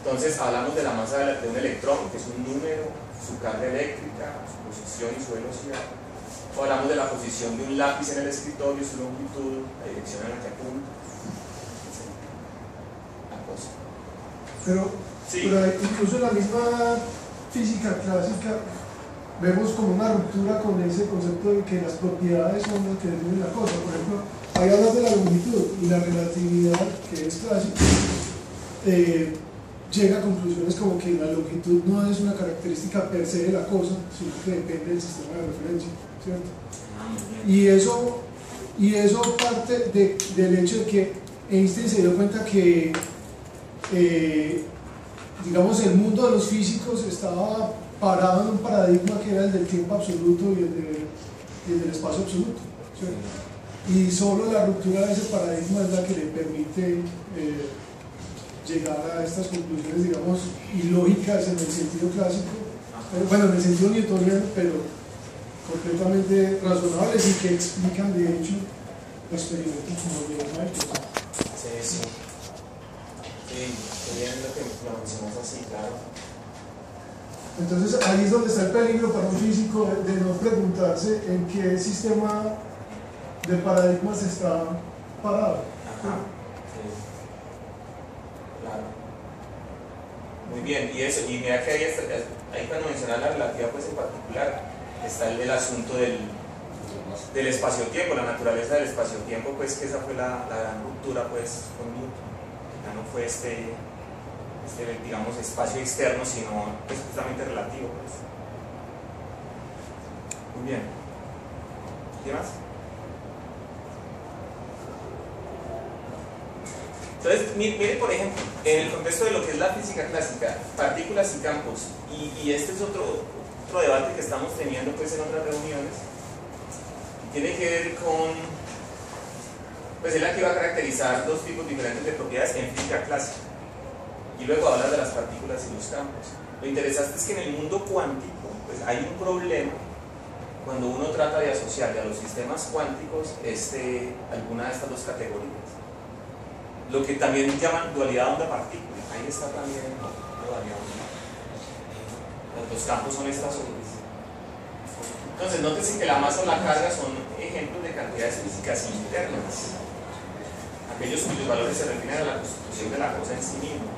Entonces hablamos de la masa de un electrón, que es un número, su carga eléctrica, su posición y su velocidad. O hablamos de la posición de un lápiz en el escritorio, su longitud, la dirección en la que apunta, etc. La cosa. Pero incluso en la misma física clásica vemos como una ruptura con ese concepto de que las propiedades son lo que definen la cosa. Por ejemplo, ahí hablas de la longitud y la relatividad, que es clásica, llega a conclusiones como que la longitud no es una característica per se de la cosa, sino que depende del sistema de referencia, ¿cierto? Y eso parte del hecho de que Einstein se dio cuenta que digamos, el mundo de los físicos estaba parado en un paradigma que era el del tiempo absoluto y el del espacio absoluto, ¿cierto? Y solo la ruptura de ese paradigma es la que le permite llegar a estas conclusiones, digamos, ilógicas en el sentido clásico, bueno, en el sentido newtoniano, pero completamente razonables y que explican de hecho los experimentos como de Michael. Sí. Sí, bien lo que lo mencionas así, claro. Entonces ahí es donde está el peligro para un físico de no preguntarse en qué sistema de paradigmas está parado. Ajá. Sí. Claro. Muy bien, y eso, y mira que ahí cuando mencionas la relatividad pues en particular está el asunto del espacio-tiempo, la naturaleza del espacio-tiempo, pues que esa fue la gran ruptura pues con Newton. Ya no fue este digamos espacio externo, sino pues, justamente relativo pues. Muy bien. ¿Qué más? Entonces, mire por ejemplo, en el contexto de lo que es la física clásica, partículas y campos, y este es otro debate que estamos teniendo pues en otras reuniones, tiene que ver con, pues él aquí va a caracterizar dos tipos diferentes de propiedades en física clásica, y luego hablar de las partículas y los campos. Lo interesante es que en el mundo cuántico, pues hay un problema cuando uno trata de asociarle a los sistemas cuánticos alguna de estas dos categorías. Lo que también llaman dualidad onda-partícula. Ahí está también la dualidad onda. Los campos son estas ondas. Entonces, nótese que la masa o la carga son ejemplos de cantidades físicas internas, aquellos cuyos valores se refieren a la constitución de la cosa en sí misma,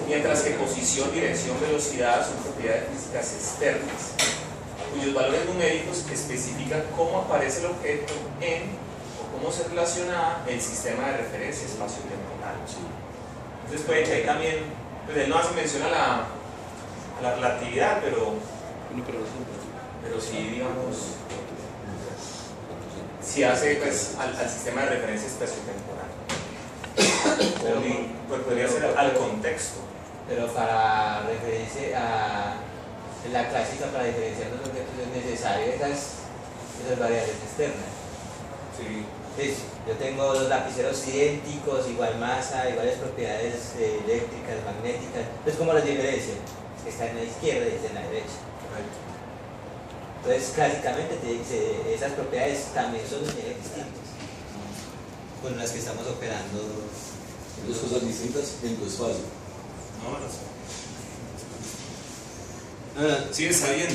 mientras que posición, dirección, velocidad son propiedades físicas externas, cuyos valores numéricos especifican cómo aparece el objeto en cómo se relaciona el sistema de referencia espacio-temporal. Entonces puede que ahí también, pues él no hace mención a la relatividad, pero sí, digamos, sí hace pues, al sistema de referencia espacio-temporal. Pues podría ser al contexto. Pero para referirse a la clásica, para diferenciar los objetos es necesario esas variables externas. Sí. Sí, yo tengo los lapiceros idénticos, igual masa, iguales propiedades eléctricas, magnéticas. Entonces, ¿cómo las diferencia? Que está en la izquierda y está en la derecha. Entonces, clásicamente te dice, esas propiedades también son distintas con las que estamos operando. Dos cosas distintas en tu espacio. No. Sí, está bien.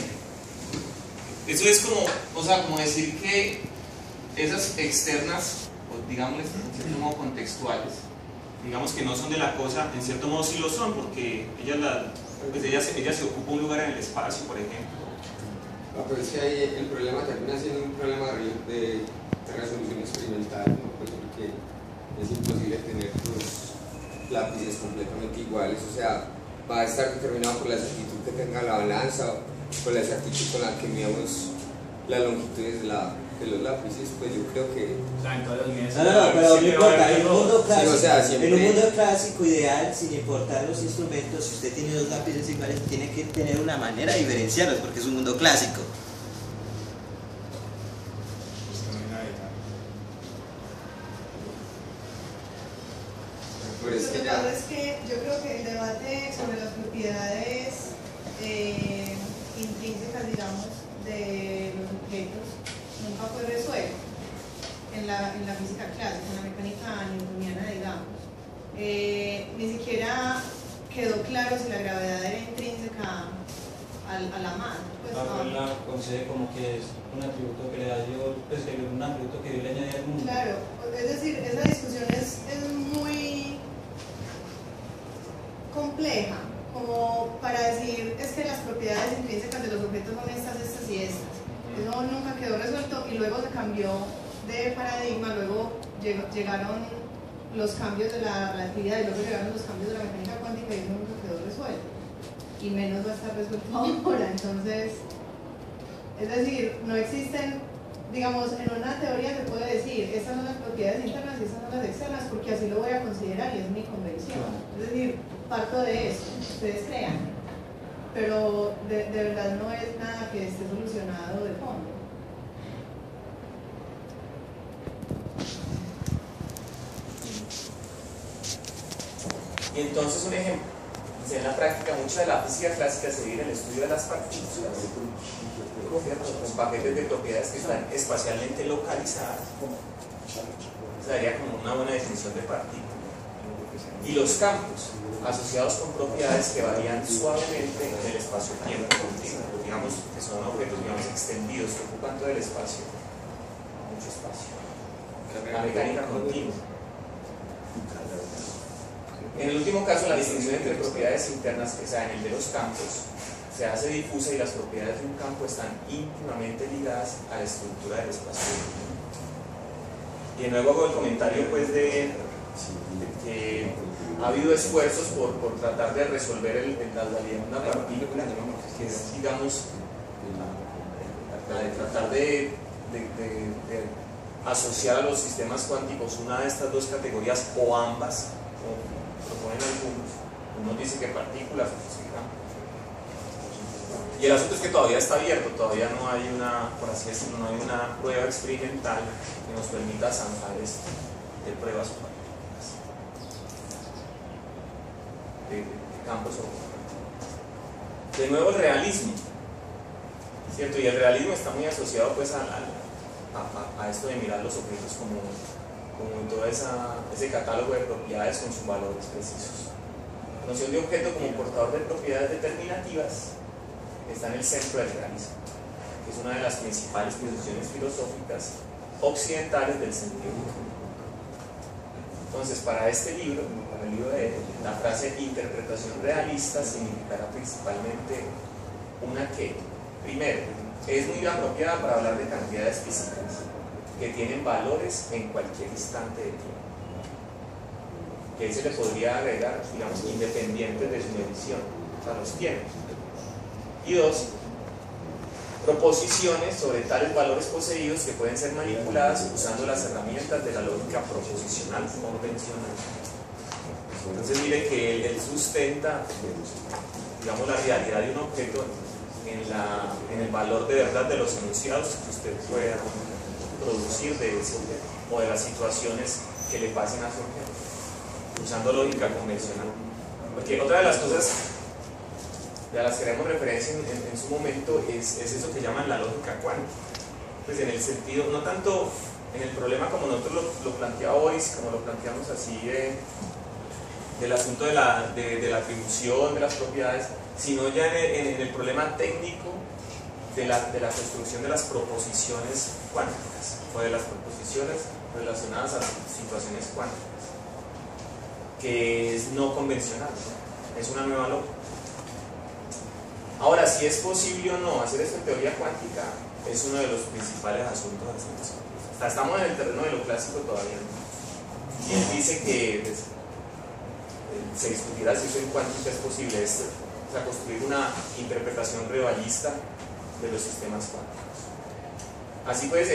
Eso es como decir que esas externas, o digamos en cierto modo contextuales, digamos que no son de la cosa, en cierto modo sí lo son, porque ella se ocupa un lugar en el espacio, por ejemplo. No, pero es que ahí el problema termina siendo un problema de resolución experimental, ¿no? Pues porque es imposible tener dos lápices completamente iguales, o sea, va a estar determinado por la exactitud que tenga la balanza, por la exactitud con la que midamos las longitudes de los lápices, pues yo creo que... No, pero no importa, en un mundo clásico, sí, o sea, siempre... en un mundo clásico ideal, sin importar los instrumentos, si usted tiene dos lápices iguales, tiene que tener una manera de diferenciarlos, porque es un mundo clásico. Lo que pasa es que yo creo que el debate sobre las propiedades intrínsecas, digamos, de los objetos nunca fue resuelto en la física clásica, en la mecánica newtoniana, digamos. Ni siquiera quedó claro si la gravedad era intrínseca a la masa. Pues, él la concede como que es un atributo que le da Dios, pues que es un atributo que Dios le añade al mundo. Claro, es decir, esa discusión es muy compleja, como para decir es que las propiedades intrínsecas de los objetos son estas y estas. Eso nunca quedó resuelto y luego se cambió de paradigma, luego llegaron los cambios de la relatividad y luego llegaron los cambios de la mecánica cuántica y eso nunca quedó resuelto. Y menos va a estar resuelto ahora. Entonces, es decir, no existen, digamos, en una teoría se puede decir estas son las propiedades internas y estas son las externas porque así lo voy a considerar y es mi convención. Es decir, parto de eso, ustedes crean, pero de verdad no es nada que esté solucionado de fondo. Y entonces un ejemplo, en la práctica mucha de la física clásica se vive en el estudio de las partículas, los paquetes de propiedades que están espacialmente localizadas. Esa sería como una buena definición de partícula, lo que y los campos, asociados con propiedades que varían suavemente en el espacio-tiempo continuo. Digamos que son objetos, digamos, extendidos, que ocupan todo el espacio, mucho espacio. La mecánica continua. En el último caso, la distinción entre propiedades internas, que sea en el de los campos, se hace difusa y las propiedades de un campo están íntimamente ligadas a la estructura del espacio. Y de nuevo hago el comentario pues de que ha habido esfuerzos por tratar de resolver la dualidad de una partícula, que es, digamos, la de tratar de asociar a los sistemas cuánticos una de estas dos categorías o ambas, como proponen algunos. Uno dice que partículas, y el asunto es que todavía está abierto, todavía no hay una, por así decirlo, no hay una prueba experimental que nos permita zanjar esto de pruebas o partículas, de campos o partículas. De nuevo el realismo, ¿cierto? Y el realismo está muy asociado pues a esto de mirar los objetos como todo ese catálogo de propiedades con sus valores precisos. La noción de objeto como portador de propiedades determinativas está en el centro del realismo, que es una de las principales posiciones filosóficas occidentales del sentido común. Entonces, para este libro, para el libro de él, la frase interpretación realista significará principalmente una que, primero, es muy apropiada para hablar de cantidades físicas que tienen valores en cualquier instante de tiempo, que ahí se le podría agregar, digamos, independientes de su medición, o sea, los tiempos. Y dos, proposiciones sobre tales valores poseídos que pueden ser manipuladas usando las herramientas de la lógica proposicional convencional. Entonces miren que él sustenta, digamos, la realidad de un objeto en el valor de verdad de los enunciados que usted pueda producir de ese objeto o de las situaciones que le pasen a su objeto, usando lógica convencional. Porque otra de las cosas de las que haremos referencia en su momento es eso que llaman la lógica cuántica. Pues en el sentido, no tanto en el problema como nosotros lo planteaba Boris, como lo planteamos así del asunto de la atribución de las propiedades, sino ya en el problema técnico de la construcción de las proposiciones cuánticas o de las proposiciones relacionadas a situaciones cuánticas, que es no convencional, ¿no? Es una nueva lógica. Ahora, si es posible o no hacer esto en teoría cuántica, es uno de los principales asuntos de esta discusión. Estamos en el terreno de lo clásico todavía, ¿no? Y él dice que se discutirá si eso en cuántica es posible, o sea, construir una interpretación redualista de los sistemas cuánticos. Así pues,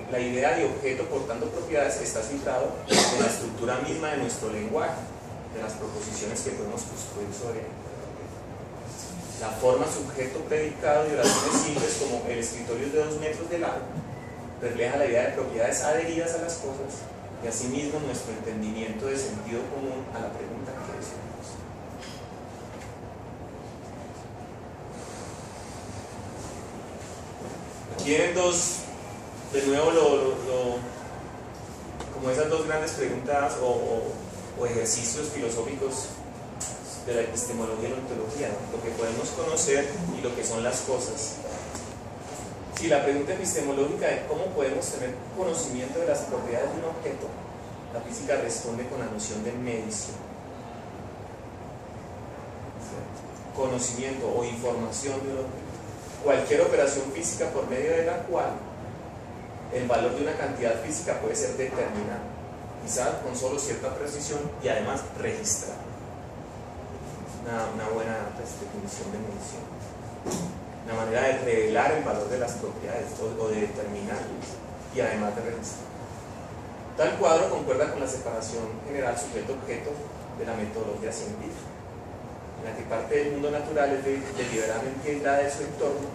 la idea de objeto portando propiedades está cifrado en la estructura misma de nuestro lenguaje, de las proposiciones que podemos construir sobre él. La forma sujeto, predicado y oraciones simples como el escritorio es de 2 metros de largo refleja la idea de propiedades adheridas a las cosas y asimismo nuestro entendimiento de sentido común a la pregunta que hacemos. Aquí vienen de nuevo como esas dos grandes preguntas o ejercicios filosóficos de la epistemología y la ontología, ¿no? Lo que podemos conocer y lo que son las cosas. Si la pregunta epistemológica de cómo podemos tener conocimiento de las propiedades de un objeto, la física responde con la noción de medición. Conocimiento o información de un objeto. Cualquier operación física por medio de la cual el valor de una cantidad física puede ser determinado, quizás con solo cierta precisión y además registrado. Una buena definición de medición, una manera de revelar el valor de las propiedades o de determinarlas y además de registrar. Tal cuadro concuerda con la separación general sujeto-objeto de la metodología científica, en la que parte del mundo natural es deliberadamente aislada de su entorno,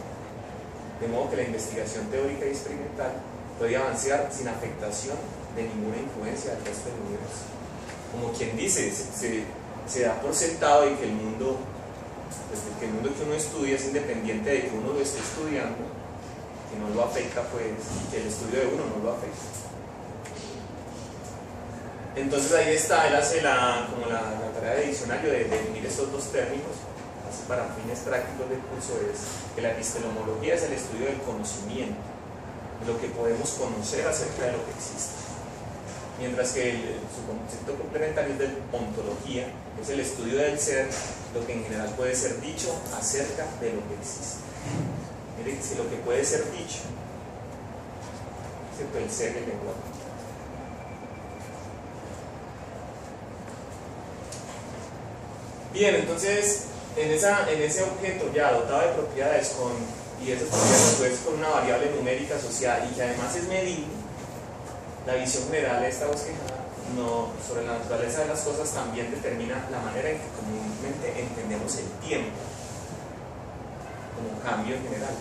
de modo que la investigación teórica y experimental puede avanzar sin afectación de ninguna influencia del resto del universo. Como quien dice, se da por sentado y que el mundo, desde que el mundo que uno estudia es independiente de que uno lo esté estudiando, que no lo afecta, pues, que el estudio de uno no lo afecta. Entonces ahí está, él hace como la tarea de diccionario de definir estos dos términos. Así para fines prácticos del curso es que la epistemología es el estudio del conocimiento, de lo que podemos conocer acerca de lo que existe. Mientras que su concepto complementario es de ontología, es el estudio del ser, lo que en general puede ser dicho acerca de lo que existe. Miren, si lo que puede ser dicho, excepto el ser y el lenguaje. Bien, entonces en ese objeto ya dotado de propiedades y esas propiedades pues, con una variable numérica asociada y que además es medible, la visión general de esta bosquejada sobre la naturaleza de las cosas también determina la manera en que comúnmente entendemos el tiempo como cambio en general.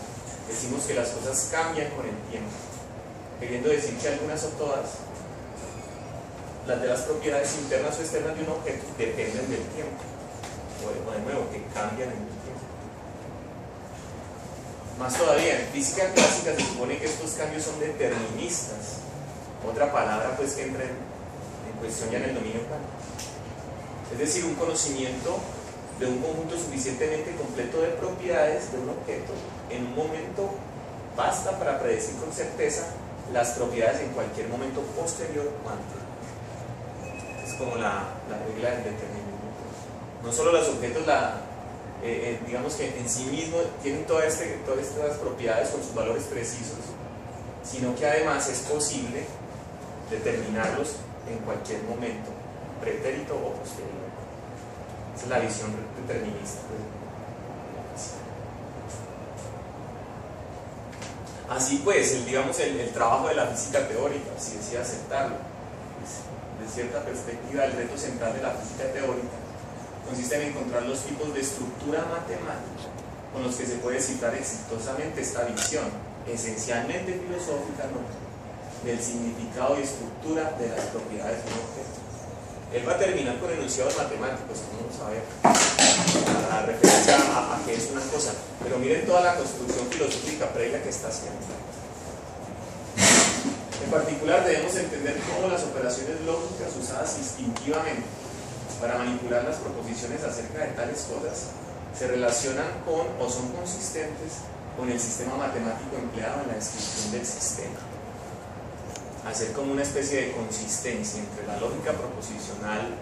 Decimos que las cosas cambian con el tiempo, queriendo decir que algunas o todas las de las propiedades internas o externas de un objeto dependen del tiempo, o de nuevo, que cambian en el tiempo. Más todavía, en física clásica se supone que estos cambios son deterministas, otra palabra pues que entra en cuestión ya en el dominio kántico. Es decir, un conocimiento de un conjunto suficientemente completo de propiedades de un objeto en un momento basta para predecir con certeza las propiedades en cualquier momento posterior o anterior. Es como la regla del determinismo. No solo los objetos, digamos que en sí mismos tienen todas estas propiedades con sus valores precisos, sino que además es posible determinarlos en cualquier momento, pretérito o posterior. Esa es la visión determinista. Así pues, digamos el trabajo de la física teórica, si decía aceptarlo, de cierta perspectiva, el reto central de la física teórica consiste en encontrar los tipos de estructura matemática con los que se puede citar exitosamente esta visión, esencialmente filosófica, ¿no?, del significado y estructura de las propiedades de un objeto. Él va a terminar con enunciados matemáticos, como vamos a ver, a referencia a qué es una cosa, pero miren toda la construcción filosófica previa que está haciendo. En particular debemos entender cómo las operaciones lógicas usadas instintivamente para manipular las proposiciones acerca de tales cosas se relacionan con o son consistentes con el sistema matemático empleado en la descripción del sistema. Hacer como una especie de consistencia entre la lógica proposicional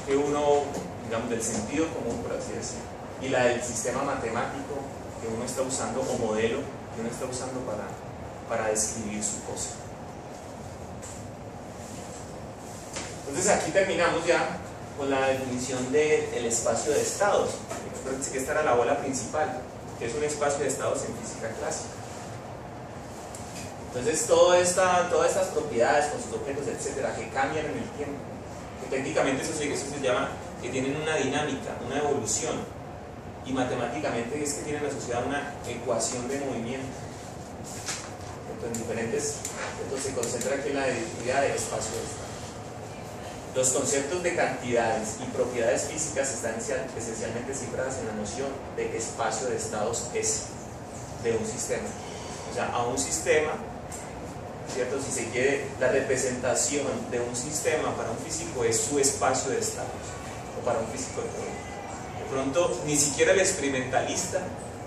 que uno, digamos, del sentido común, por así decirlo, y la del sistema matemático que uno está usando, o modelo que uno está usando para describir su cosa. Entonces aquí terminamos ya con la definición del espacio de estados. Acuérdense que esta era la bola principal, que es un espacio de estados en física clásica. Entonces todas estas propiedades con sus objetos, etcétera, que cambian en el tiempo, que técnicamente eso se llama que tienen una dinámica, una evolución, y matemáticamente es que tienen asociada una ecuación de movimiento. Entonces se concentra aquí en la idea de espacio de estado. Los conceptos de cantidades y propiedades físicas están esencialmente cifradas en la noción de espacio de estados S de un sistema. O sea, a un sistema, ¿cierto? Si se quiere, la representación de un sistema para un físico es su espacio de estados, o para un físico de todo. De pronto, ni siquiera el experimentalista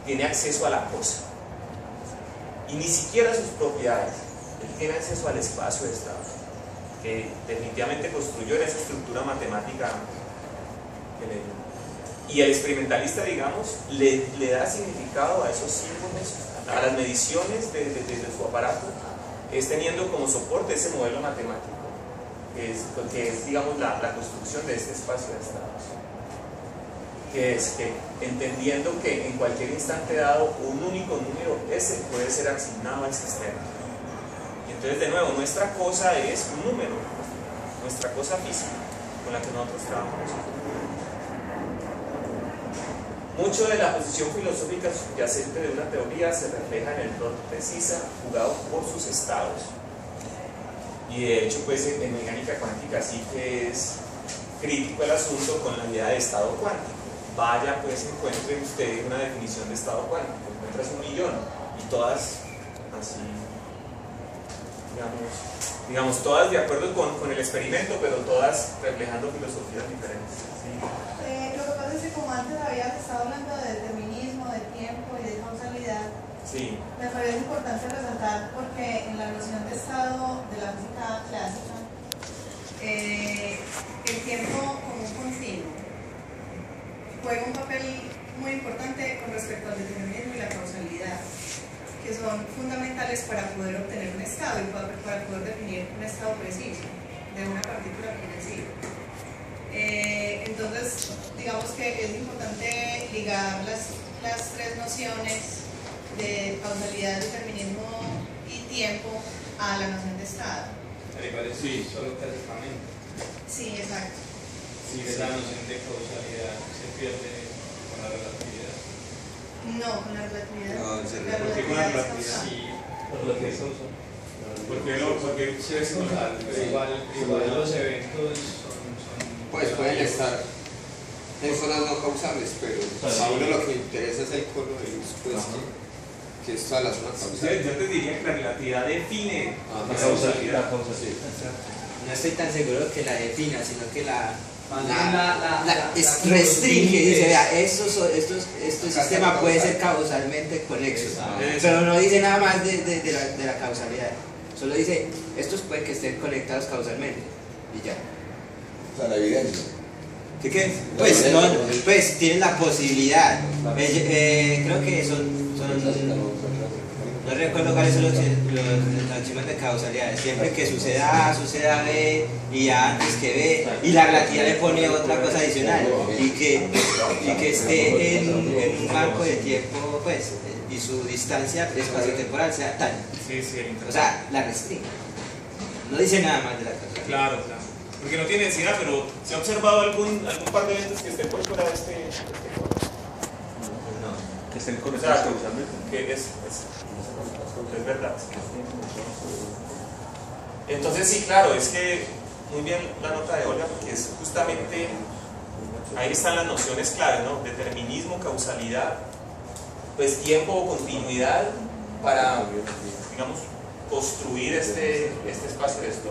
tiene acceso a la cosa, y ni siquiera a sus propiedades. Él tiene acceso al espacio de estados, que definitivamente construyó en esa estructura matemática que le dio. Y el experimentalista, digamos, le da significado a esos símbolos, a las mediciones de su aparato, es teniendo como soporte ese modelo matemático, que es digamos, la construcción de este espacio de estados. Que es que, entendiendo que en cualquier instante dado, un único número S puede ser asignado al sistema. Entonces, de nuevo, nuestra cosa es un número, nuestra cosa física con la que nosotros trabajamos. Mucho de la posición filosófica subyacente de una teoría se refleja en el rol precisa jugado por sus estados. Y de hecho, pues en mecánica cuántica sí que es crítico el asunto con la idea de estado cuántico. Vaya, pues encuentre usted una definición de estado cuántico, encuentras 1 millón y todas así digamos todas de acuerdo con el experimento, pero todas reflejando filosofías diferentes. ¿Sí? Lo que pasa es que como antes habías estado hablando de determinismo, de tiempo y de causalidad, sí, me parece importante resaltar porque en la noción de estado de la física clásica, el tiempo como un continuo juega un papel muy importante con respecto al determinismo y la causalidad, que son fundamentales para poder obtener un estado y para poder definir un estado preciso de una partícula progresiva. Entonces, digamos que es importante ligar las tres nociones de causalidad, determinismo y tiempo a la noción de estado. Sí, solo clásicamente. Sí, exacto. Sí, la noción de causalidad se pierde con la relatividad. No, con la relatividad. No, ¿por qué con la relatividad? Sí, Por lo que es causa. Porque sí es causal, pero igual los eventos son pues pueden estar en zonas no causales, pero a uno lo que interesa es el cono de luz, pues que es toda la zona causal. yo te diría que la relatividad define La causalidad. No estoy tan seguro que la defina, sino que la restringe, dice, vea, este sistema puede ser causalmente conexo, pero no dice nada más de la causalidad, solo dice, estos pueden que estén conectados causalmente, y ya. O sea, la evidencia. ¿Qué? Pues tienen la posibilidad, creo que no recuerdo cuáles son los teoremas de causalidad. Siempre que suceda A, suceda B, y A antes que B, y la relatividad le pone otra cosa adicional, y que esté en un marco de tiempo, pues, y su distancia espacio-temporal sea tal. Sí, o sea, la restringe. No dice nada más de la causalidad. Claro. Porque no tiene densidad, pero ¿se ha observado algún par de eventos que estén por fuera de este Que estén o conectados sea, causalmente. que es verdad. Entonces sí, claro, es que muy bien la nota de Olga, porque es justamente ahí están las nociones clave, ¿no? Determinismo, causalidad, pues tiempo o continuidad para, digamos, construir este espacio de esto.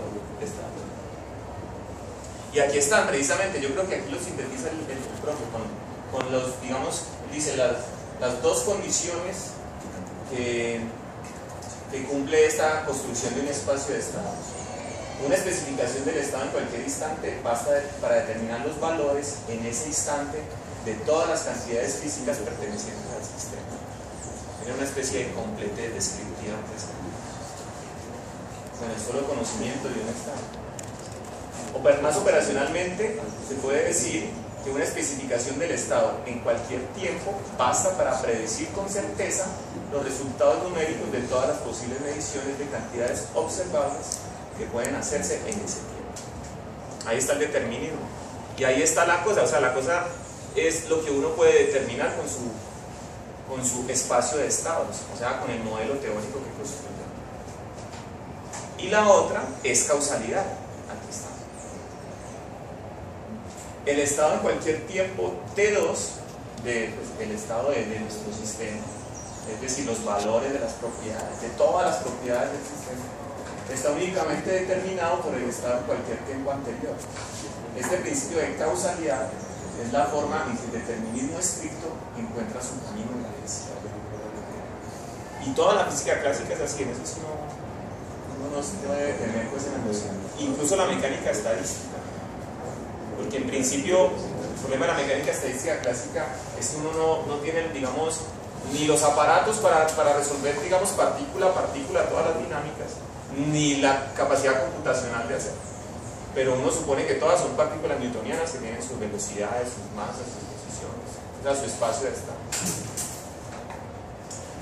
Y aquí están, precisamente, yo creo que aquí lo sintetiza el profe con los, digamos, dice las dos condiciones que cumple esta construcción de un espacio de estados. Una especificación del estado en cualquier instante basta para determinar los valores en ese instante de todas las cantidades físicas pertenecientes al sistema. Tiene una especie de completez descriptiva. Con el solo conocimiento de un estado. Más operacionalmente, se puede decir que una especificación del estado en cualquier tiempo basta para predecir con certeza los resultados numéricos de todas las posibles mediciones de cantidades observables que pueden hacerse en ese tiempo. Ahí está el determinismo. Y ahí está la cosa, o sea, la cosa es lo que uno puede determinar con su espacio de estados, o sea, con el modelo teórico que construye. Y la otra es causalidad. Aquí está. El estado en cualquier tiempo T2 del estado de nuestro sistema, es decir, los valores de las propiedades, de todas las propiedades del sistema, está únicamente determinado por el estado en cualquier tiempo anterior. Este principio de causalidad es la forma en que el determinismo estricto encuentra su camino en la física. Y toda la física clásica es así, en eso sí uno no debe tener pues en la noción. Incluso la mecánica estadística. Porque en principio el problema de la mecánica estadística clásica es que uno no tiene, digamos, ni los aparatos para resolver, digamos, partícula a partícula todas las dinámicas, ni la capacidad computacional de hacerlo. Pero uno supone que todas son partículas newtonianas que tienen sus velocidades, sus masas, sus posiciones, o sea, su espacio de estado.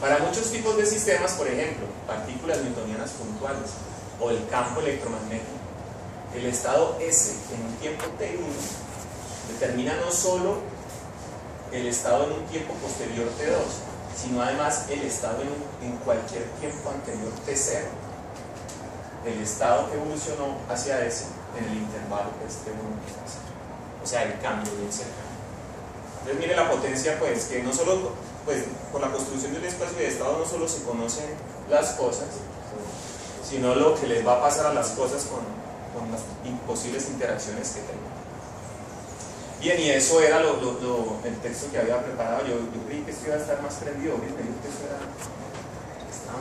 Para muchos tipos de sistemas, por ejemplo, partículas newtonianas puntuales o el campo electromagnético, el estado S en un tiempo T1 determina no solo el estado en un tiempo posterior T2, sino además el estado en cualquier tiempo anterior T0, el estado que evolucionó hacia S en el intervalo T1, o sea, el cambio bien cercano. Entonces mire la potencia, pues, que no solo, pues, por la construcción del espacio de estado no solo se conocen las cosas, sino lo que les va a pasar a las cosas con las imposibles interacciones que tengan. Bien, y eso era el texto que había preparado. Yo creí que esto iba a estar más prendido, me dijo que esto estaba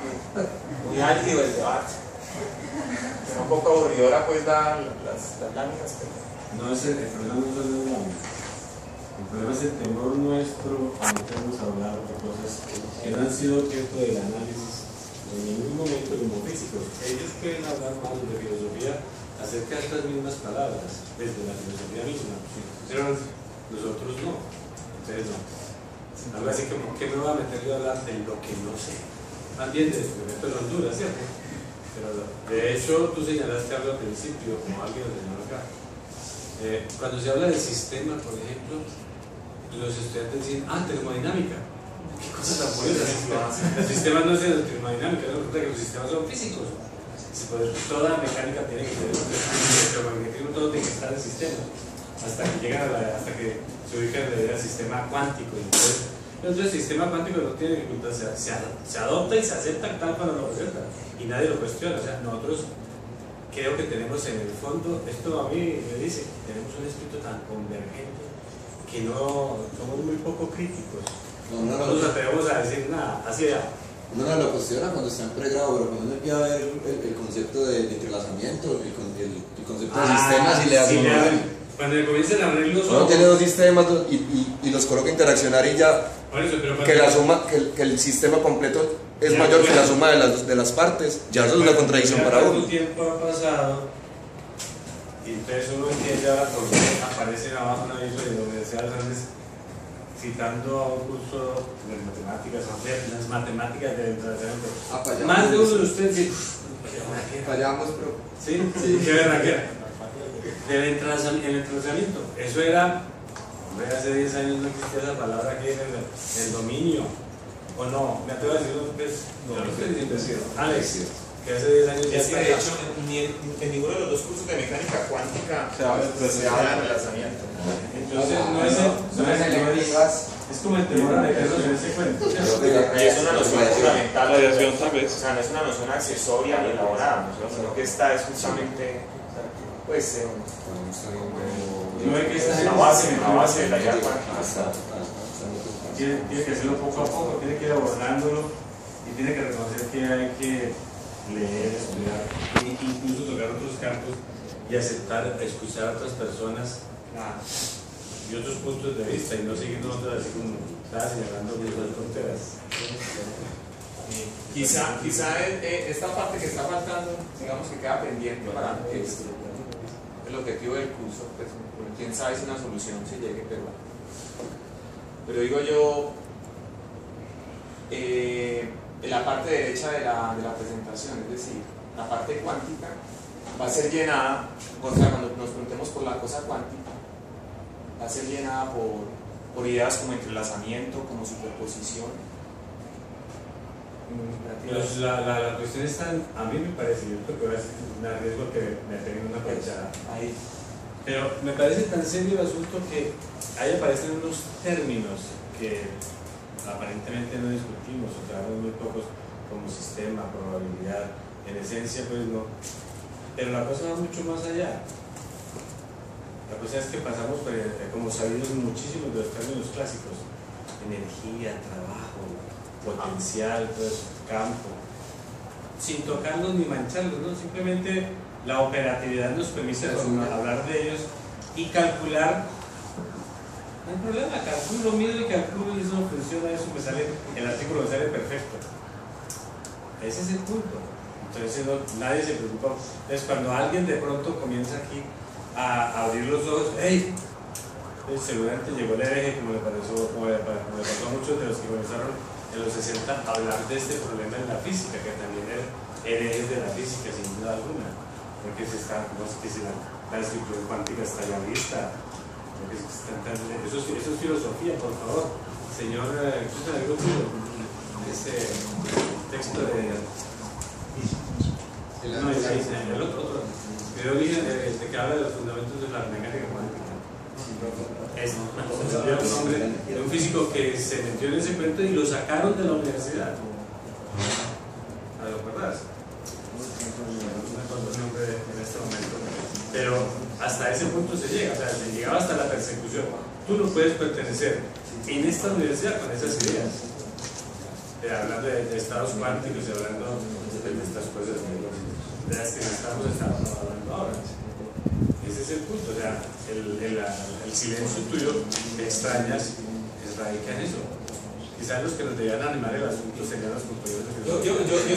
muy álgido el debate. Era un poco aburridora pues las láminas. No es el problema, no son las láminas. El problema es el temor nuestro a meternos a hablar de cosas que no han sido objeto del análisis en ningún momento como físicos. Ellos pueden hablar más de filosofía acerca de estas mismas palabras, desde la filosofía misma, pero nosotros no. Entonces no. Algo así como que me va a meter yo a hablar de lo que no sé. Más bien de experimentos de Honduras, ¿cierto? Pero de hecho tú señalaste algo al principio, como alguien lo señaló acá. Cuando se habla del sistema, por ejemplo, los estudiantes dicen, termodinámica. ¿Qué cosa tan buena? Los sistemas no son termodinámica, no resulta que los sistemas son físicos. Toda mecánica tiene que tener un electromagnetismo, todo tiene que estar en sistemas, hasta que llegan hasta que se ubica en el sistema cuántico. Entonces el sistema cuántico no tiene dificultad, se adopta y se acepta tal cuando lo presenta, y nadie lo cuestiona. O sea, nosotros creo que tenemos en el fondo, esto a mí me dice, tenemos un espíritu tan convergente que no somos muy poco críticos. No nos atrevemos a decir nada, así ya. Uno no lo cuestiona cuando está en pregrado, pero cuando uno empieza a ver el concepto de entrelazamiento, el concepto de sistemas y le hace cuando le comienzan a abrir los ojos. Uno tiene dos sistemas y los coloca a interaccionar y ya que la suma, que el sistema completo es mayor que la suma de las partes, ya eso es una contradicción para uno. ¿Cuánto tiempo ha pasado? Y entonces uno entiende ahora por qué aparece abajo un aviso de la Universidad de los Andes citando a un curso de matemáticas, las matemáticas del entrelazamiento. Más de uno de ustedes dice, fallamos, pero... Sí, qué verdad que era. El entrelazamiento, eso era, hombre, hace 10 años no existía esa palabra aquí en el dominio, o no, me atrevo a decirlo, Alex, que hace 10 años ya está. De hecho, en ninguno de los dos cursos de mecánica cuántica se habla de entrelazamiento. Entonces no es el es como el temor a meternos en ese cuento. Y es una noción fundamental, o sea, no es una noción accesoria ni elaborada, sino que esta es justamente pues no es que esta la base de la idea cuántica. Tiene que hacerlo poco a poco, tiene que ir abordándolo y tiene que reconocer que hay que leer, estudiar, incluso tocar otros campos y aceptar, escuchar a otras personas y otros puntos de vista y no seguir nosotros así como estaba señalando las fronteras. Quizá esta parte que está faltando, digamos que queda pendiente para el objetivo del curso, pues quién sabe si una solución se llegue, pero digo yo, en la parte derecha de la presentación, es decir, la parte cuántica va a ser llenada, o sea, cuando nos preguntemos por la cosa cuántica, va a ser llenada por ideas como entrelazamiento, como superposición. Pues la cuestión está, a mí me parece, yo creo que me arriesgo que me peguen una planchada ahí, pero me parece tan serio el asunto que ahí aparecen unos términos que aparentemente no discutimos o trabajamos muy pocos, como sistema, probabilidad, en esencia pues no, pero la cosa va mucho más allá. La cosa es que pasamos como sabidos muchísimos de los términos clásicos: energía, trabajo, potencial, todo eso, campo, sin tocarlos ni mancharlos, ¿no? Simplemente la operatividad nos permite hablar de ellos y calcular. No hay problema, calculo, mido y calculo y eso funciona, eso me sale, el artículo me sale perfecto. Ese es el punto. Entonces nadie se preocupa. Entonces cuando alguien de pronto comienza aquí a abrir los ojos, ¡hey! Seguramente llegó el hereje, como le pasó a muchos de los que comenzaron en los 60 a hablar de este problema en la física, que también eran herejes de la física sin duda alguna, porque se está, no sé si la estructura cuántica está ya lista, porque eso es filosofía, por favor. Señor, este texto de... el otro. El origen que habla de los fundamentos de la mecánica cuántica. Es un nombre de un físico que se metió en ese cuento y lo sacaron de la universidad. ¿Lo recuerdas? pero hasta ese punto se llega, o sea, se llegaba hasta la persecución. Tú no puedes pertenecer en esta universidad con esas ideas, hablando de estados cuánticos y hablando de estas cosas de las que estamos hablando ahora. Ese es el punto, o sea, el silencio tuyo, me extrañas, radica en eso. Quizás los que nos debían animar el asunto serían los compañeros. Yo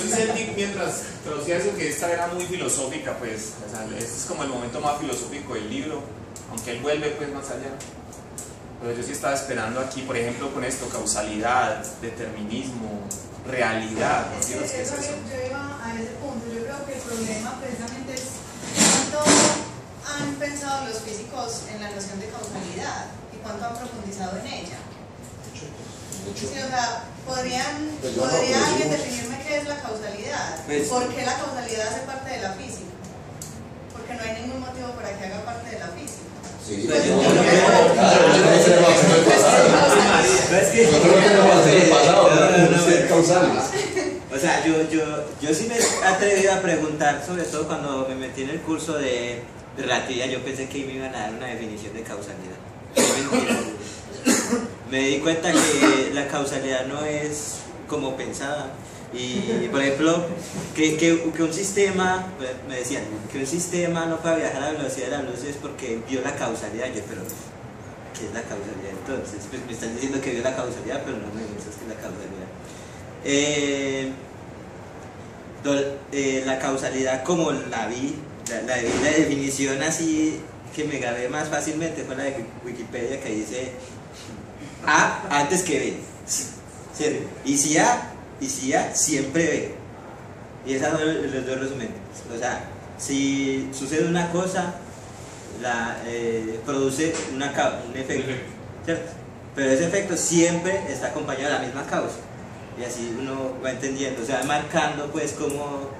sí sentí mientras traducía eso que esta era muy filosófica, pues, o sea, este es como el momento más filosófico del libro, aunque él vuelve pues más allá. Pero yo sí estaba esperando aquí, por ejemplo, con esto, causalidad, determinismo, realidad. ¿No? Yo iba a ese punto. Yo creo que el problema precisamente es cuánto han pensado los físicos en la noción de causalidad y cuánto han profundizado en ella. Sí, o sea, ¿podría alguien definirme qué es la causalidad? ¿Por qué la causalidad hace parte de la física? Porque no hay ningún motivo para que haga parte de la física. Sí, pues yo creo que o sea, yo sí me he atrevido a preguntar, sobre todo cuando me metí en el curso de relatividad, yo pensé que me iban a dar una definición de causalidad. Mentira. Me di cuenta que la causalidad no es como pensaba. Y por ejemplo, que un sistema, me decían, que un sistema no puede viajar a la velocidad de la luz es porque vio la causalidad. Yo, pero ¿qué es la causalidad entonces? Pues me están diciendo que vio la causalidad, pero no me dices que es la causalidad. La causalidad como la vi, la definición así que me grabé más fácilmente fue la de Wikipedia, que dice A antes que B. ¿Cierto? Y si A siempre B. Y esos son los dos resúmenes. O sea, si sucede una cosa, produce un efecto, ¿cierto? Pero ese efecto siempre está acompañado de la misma causa. Y así uno va entendiendo, o sea, marcando pues como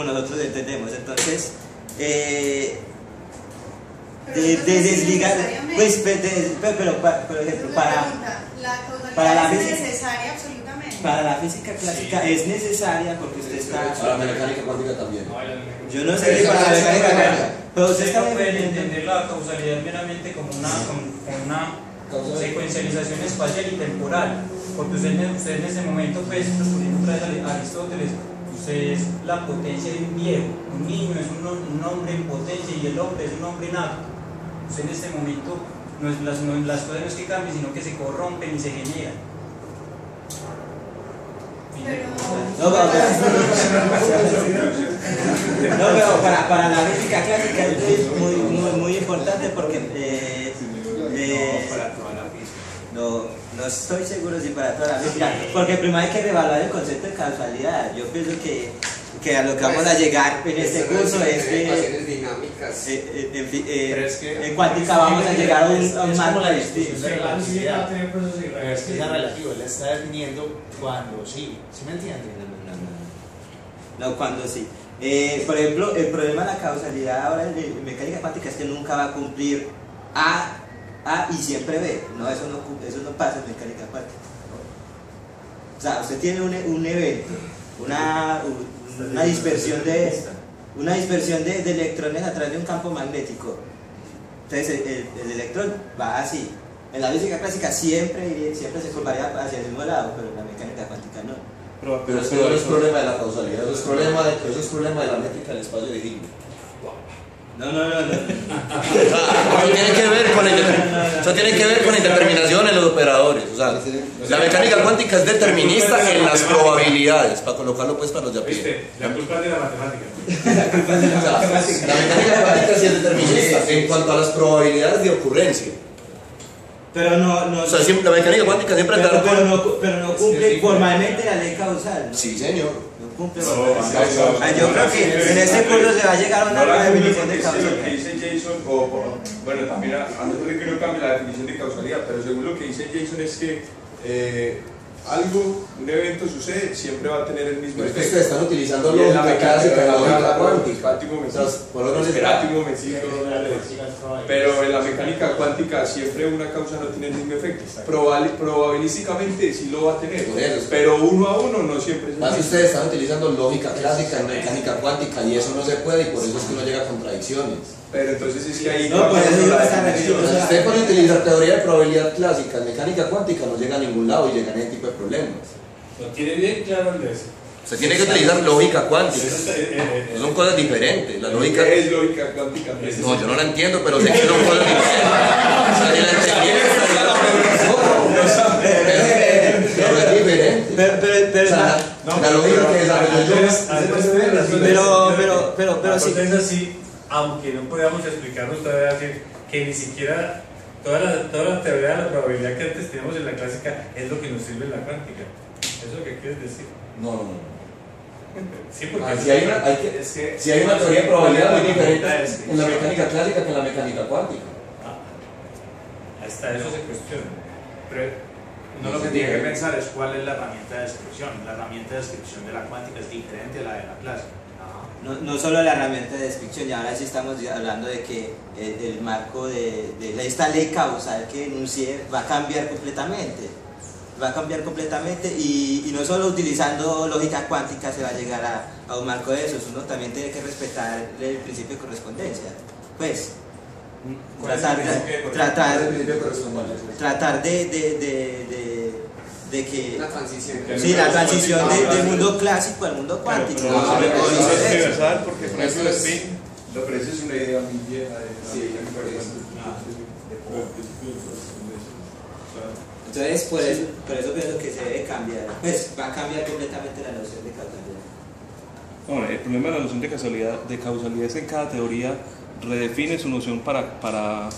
nosotros entendemos. Entonces, desligar, pues, pero por ejemplo, para la física, ¿es necesaria absolutamente? Para la física clásica sí. Es necesaria porque usted está... Para la mecánica cuántica también. Yo no sé si para la mecánica cuántica, pero usted está... No puede entender la causalidad meramente como una secuencialización espacial y temporal, porque usted en ese momento, pues, respondiendo otra vez a Aristóteles, usted es la potencia de un viejo, un niño es un hombre en potencia y el hombre es un hombre nato. Usted en este momento, las cosas no es que cambien, sino que se corrompen y se generan. Pero para la física clásica es muy importante porque no estoy seguro si para toda la física, porque primero hay que reevaluar el concepto de causalidad. Yo pienso que a lo que vamos a llegar en este curso es que dinámicas. En cuántica vamos a llegar a un marco distinto. Es que es relativo, él está definiendo cuando sí, ¿sí me entienden? No, cuando sí. Por ejemplo, el problema de la causalidad ahora en mecánica cuántica es que nunca va a cumplir A y siempre B. No, eso no pasa en mecánica cuántica. O sea, usted tiene un evento, una dispersión de electrones a través de un campo magnético. Entonces el electrón va así. En la física clásica siempre se curvaría hacia el mismo lado, pero en la mecánica cuántica no. Pero eso no es problema de la causalidad, eso es problema de la métrica del espacio de Higgs. No. Eso tiene que ver con la indeterminación en los operadores. O sea, la mecánica cuántica es determinista en las probabilidades, para colocarlo pues para los de a pie. La culpa es de la matemática. La mecánica cuántica sí es determinista en cuanto a las probabilidades de ocurrencia. Pero no. O sea, la mecánica cuántica siempre pero no cumple formalmente la ley causal, ¿no? Sí, señor. Yo creo que en este curso se va a llegar a una definición de causalidad. Lo que dice Jason, bueno, también a nosotros que no cambia la definición de causalidad, pero según lo que dice Jason es que algo, un evento sucede, siempre va a tener el mismo pero efecto. es que ustedes están utilizando Y en la lógica clásica, lógica cuántica. Espérate un momentito. Pero en la mecánica cuántica siempre una causa no tiene el mismo efecto. Probabilísticamente sí lo va a tener, pero uno a uno no siempre es el mismo. Ustedes están utilizando lógica clásica en mecánica cuántica y eso no se puede y por eso es que uno llega a contradicciones. Pero entonces es que ahí no, pues eso yo está Si usted puede utilizar teoría de probabilidad clásica en mecánica cuántica no llega a ningún lado y llega a ese tipo de problemas. Lo tiene bien claro el de eso. Se tiene que utilizar lógica cuántica. Son cosas diferentes. La lógica ¿qué es lógica cuántica? No, yo no la entiendo, pero sé que son cosas diferentes. Pero es diferente. Pero la lógica que desarrolló yo. Pero sí. Es así, aunque no podamos explicarnos todavía que ni siquiera toda la teoría de la probabilidad que antes teníamos en la clásica es lo que nos sirve en la cuántica. ¿Eso es lo que quieres decir? No. Sí, porque si hay una teoría de probabilidad muy diferente en la mecánica clásica que en la mecánica cuántica. Hasta eso se cuestiona. Pero uno lo que tiene que pensar es cuál es la herramienta de descripción. La herramienta de descripción de la cuántica es diferente a la de la clásica. No solo la herramienta de descripción, y ahora sí estamos hablando de que el marco de esta ley causal que enuncié va a cambiar completamente. Y no solo utilizando lógica cuántica se va a llegar a un marco de esos, uno también tiene que respetar el principio de correspondencia. Pues, tratar de que una transición. Sí, la transición del mundo clásico al mundo cuántico. Pero es universal porque por ejemplo pero eso es una idea muy vieja Entonces, por eso pienso que se debe cambiar. Pues va a cambiar completamente la noción de causalidad. Bueno, el problema de la noción de causalidad es que cada teoría redefine su noción para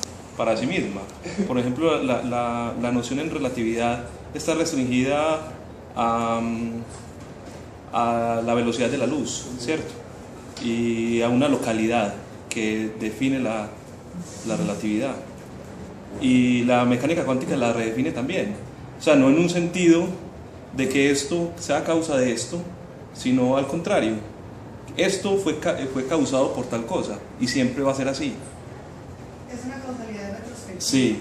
sí misma. Por ejemplo, la noción en relatividad está restringida a la velocidad de la luz, ¿cierto? Y a una localidad que define la relatividad. Y la mecánica cuántica la redefine también. O sea, no en un sentido de que esto sea causa de esto, sino al contrario. Esto fue causado por tal cosa y siempre va a ser así. Es una causalidad retrospectiva. Sí,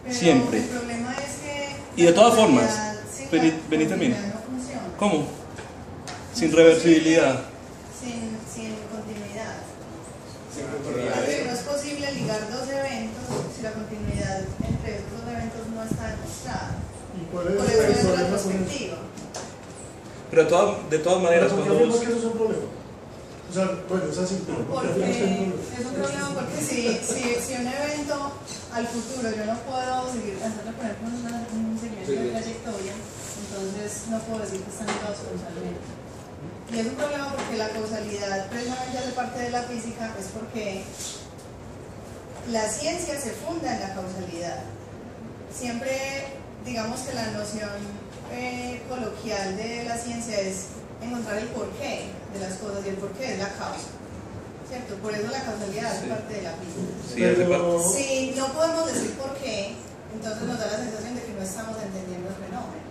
pero siempre. El problema es que y de todas formas, vení termina. ¿Cómo? Sin reversibilidad. Sin continuidad. Porque no es posible ligar dos eventos si la continuidad entre estos dos eventos no está demostrada. Por eso es retrospectiva. Pero de todas maneras, ¿por qué afirmas que eso es un problema? O sea, bueno, es así. Porque es un problema porque si un evento al futuro yo no puedo seguir pensando, por ejemplo, un seguimiento de trayectoria, entonces no puedo decir que están ligados causalmente. Y es un problema porque la causalidad precisamente hace parte de la física, es porque la ciencia se funda en la causalidad. Siempre, digamos que la noción coloquial de la ciencia es encontrar el porqué de las cosas y el porqué es la causa, ¿cierto? Por eso la causalidad es parte de la física. Sí, hace parte. Si no podemos decir por qué, entonces nos da la sensación de que no estamos entendiendo el fenómeno,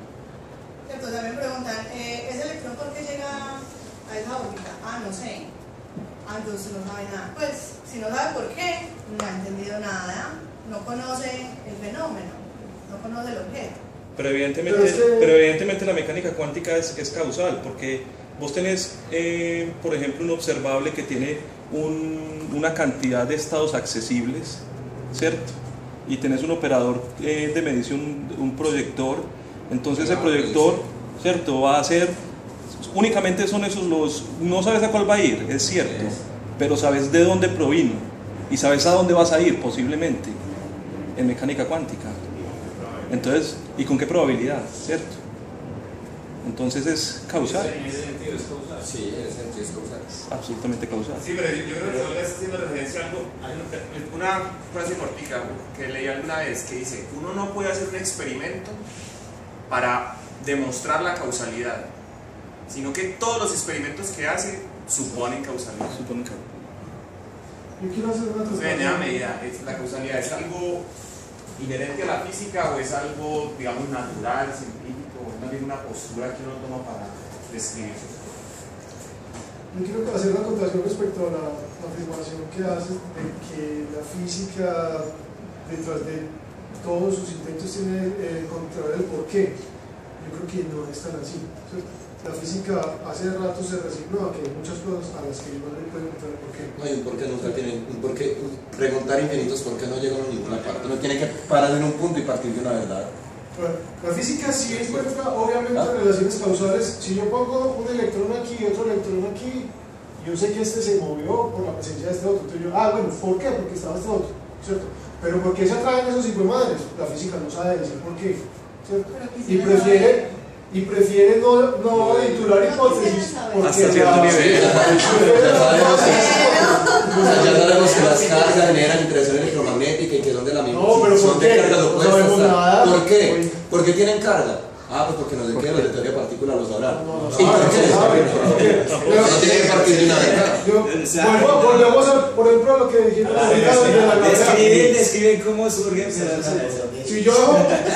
¿cierto? O sea, me preguntan, ¿ese electrón por qué llega a esa órbita? No sé. Entonces no sabe nada. Pues, si no sabe por qué, no ha entendido nada, no conoce el fenómeno, no conoce el objeto. Pero evidentemente la mecánica cuántica es causal, porque vos tenés, por ejemplo, un observable que tiene una cantidad de estados accesibles, ¿cierto? Y tenés un operador de medición, un proyector, entonces el proyector, ¿cierto? Va a ser, únicamente son esos no sabes a cuál va a ir, es cierto, pero sabes de dónde provino y sabes a dónde vas a ir posiblemente en mecánica cuántica. Entonces, ¿y con qué probabilidad? ¿Cierto? Entonces es causal. En ese sentido es causal. Sí, en ese sentido es causal. Absolutamente causal. Sí, pero yo creo que Olga está haciendo referencia a algo, una frase cortica que leí alguna vez que dice: uno no puede hacer un experimento para demostrar la causalidad, sino que todos los experimentos que hace suponen causalidad. Yo quiero hacer una Entonces, en esa medida, la causalidad es algo inherente a la física o es algo, digamos, natural, científico. más bien una postura que uno toma para describir sus cosas. Yo quiero hacer una acotación respecto a la afirmación que haces de que la física, detrás de todos sus intentos, tiene encontrar el porqué. Yo creo que no es tan así, ¿cierto? La física hace rato se resignó a que hay muchas cosas a las que no le pueden encontrar el porqué. No, y un porqué nunca tiene, un porqué, preguntar infinitos por qué no llegan a ninguna parte. Uno tiene que parar en un punto y partir de una verdad. La física sí encuentra obviamente relaciones causales. Si yo pongo un electrón aquí y otro electrón aquí, yo sé que este se movió por la presencia de este otro. Entonces yo, bueno, ¿por qué? Porque estaba este otro, ¿cierto? Pero ¿por qué se atraen esos hijuemadres? La física no sabe decir por qué, ¿cierto? Y prefiere no titular hipótesis. Hasta cierto nivel. Ya sabemos que las cargas generan interacción electromagnética y que son de la misma. No, pero son ¿por de qué? cargas No opuestas. sabemos nada. ¿Por qué? ¿Por qué tienen carga? Pues porque no sé qué, los de teoría de partículas lo sabrán. No tiene que partir de una verdad. Volvemos por ejemplo a lo que dijimos. Describen cómo surge. Si yo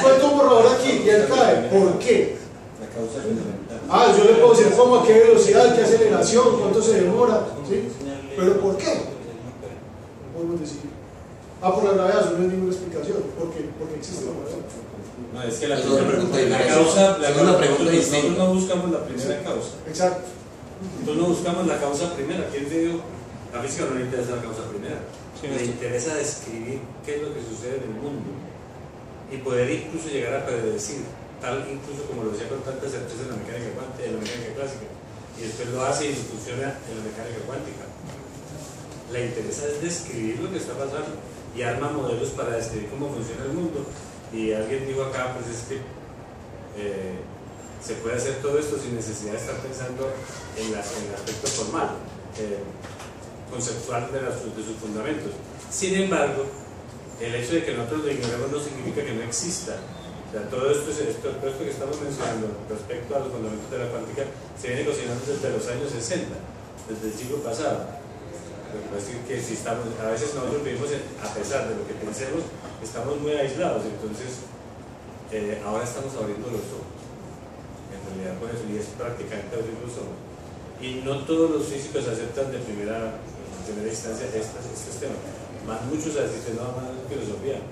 suelto un borrador aquí y él cae, ¿por qué? La causa fundamental. Yo le puedo decir cómo, a qué velocidad, qué aceleración, cuánto se demora, ¿sí? Pero ¿por qué? No podemos decir. Por la gravedad, eso no es ninguna explicación. Porque existe la gravedad. No, es que la causa, nosotros no buscamos la primera causa. Exacto. Entonces no buscamos la causa primera. ¿Quién te dijo? La física no le interesa la causa primera. Le interesa describir qué es lo que sucede en el mundo y poder incluso llegar a predecir, tal incluso como lo decía con tanta certeza en la mecánica cuántica, en la mecánica clásica, y después lo hace y funciona en la mecánica cuántica. Le interesa es describir lo que está pasando y arma modelos para describir cómo funciona el mundo. Y alguien dijo acá, pues es que se puede hacer todo esto sin necesidad de estar pensando en el aspecto formal, conceptual de sus fundamentos. Sin embargo, el hecho de que nosotros lo ignoremos no significa que no exista. O sea, todo esto que estamos mencionando respecto a los fundamentos de la cuántica se viene cocinando desde los años 60, desde el siglo pasado. Es decir, que si estamos, a veces nosotros vivimos, a pesar de lo que pensemos, estamos muy aislados, entonces ahora estamos abriendo los ojos. En realidad, por eso, y es prácticamente abrir los ojos. Y no todos los físicos aceptan de primera instancia estos temas. Más muchos asisten nada más a la filosofía.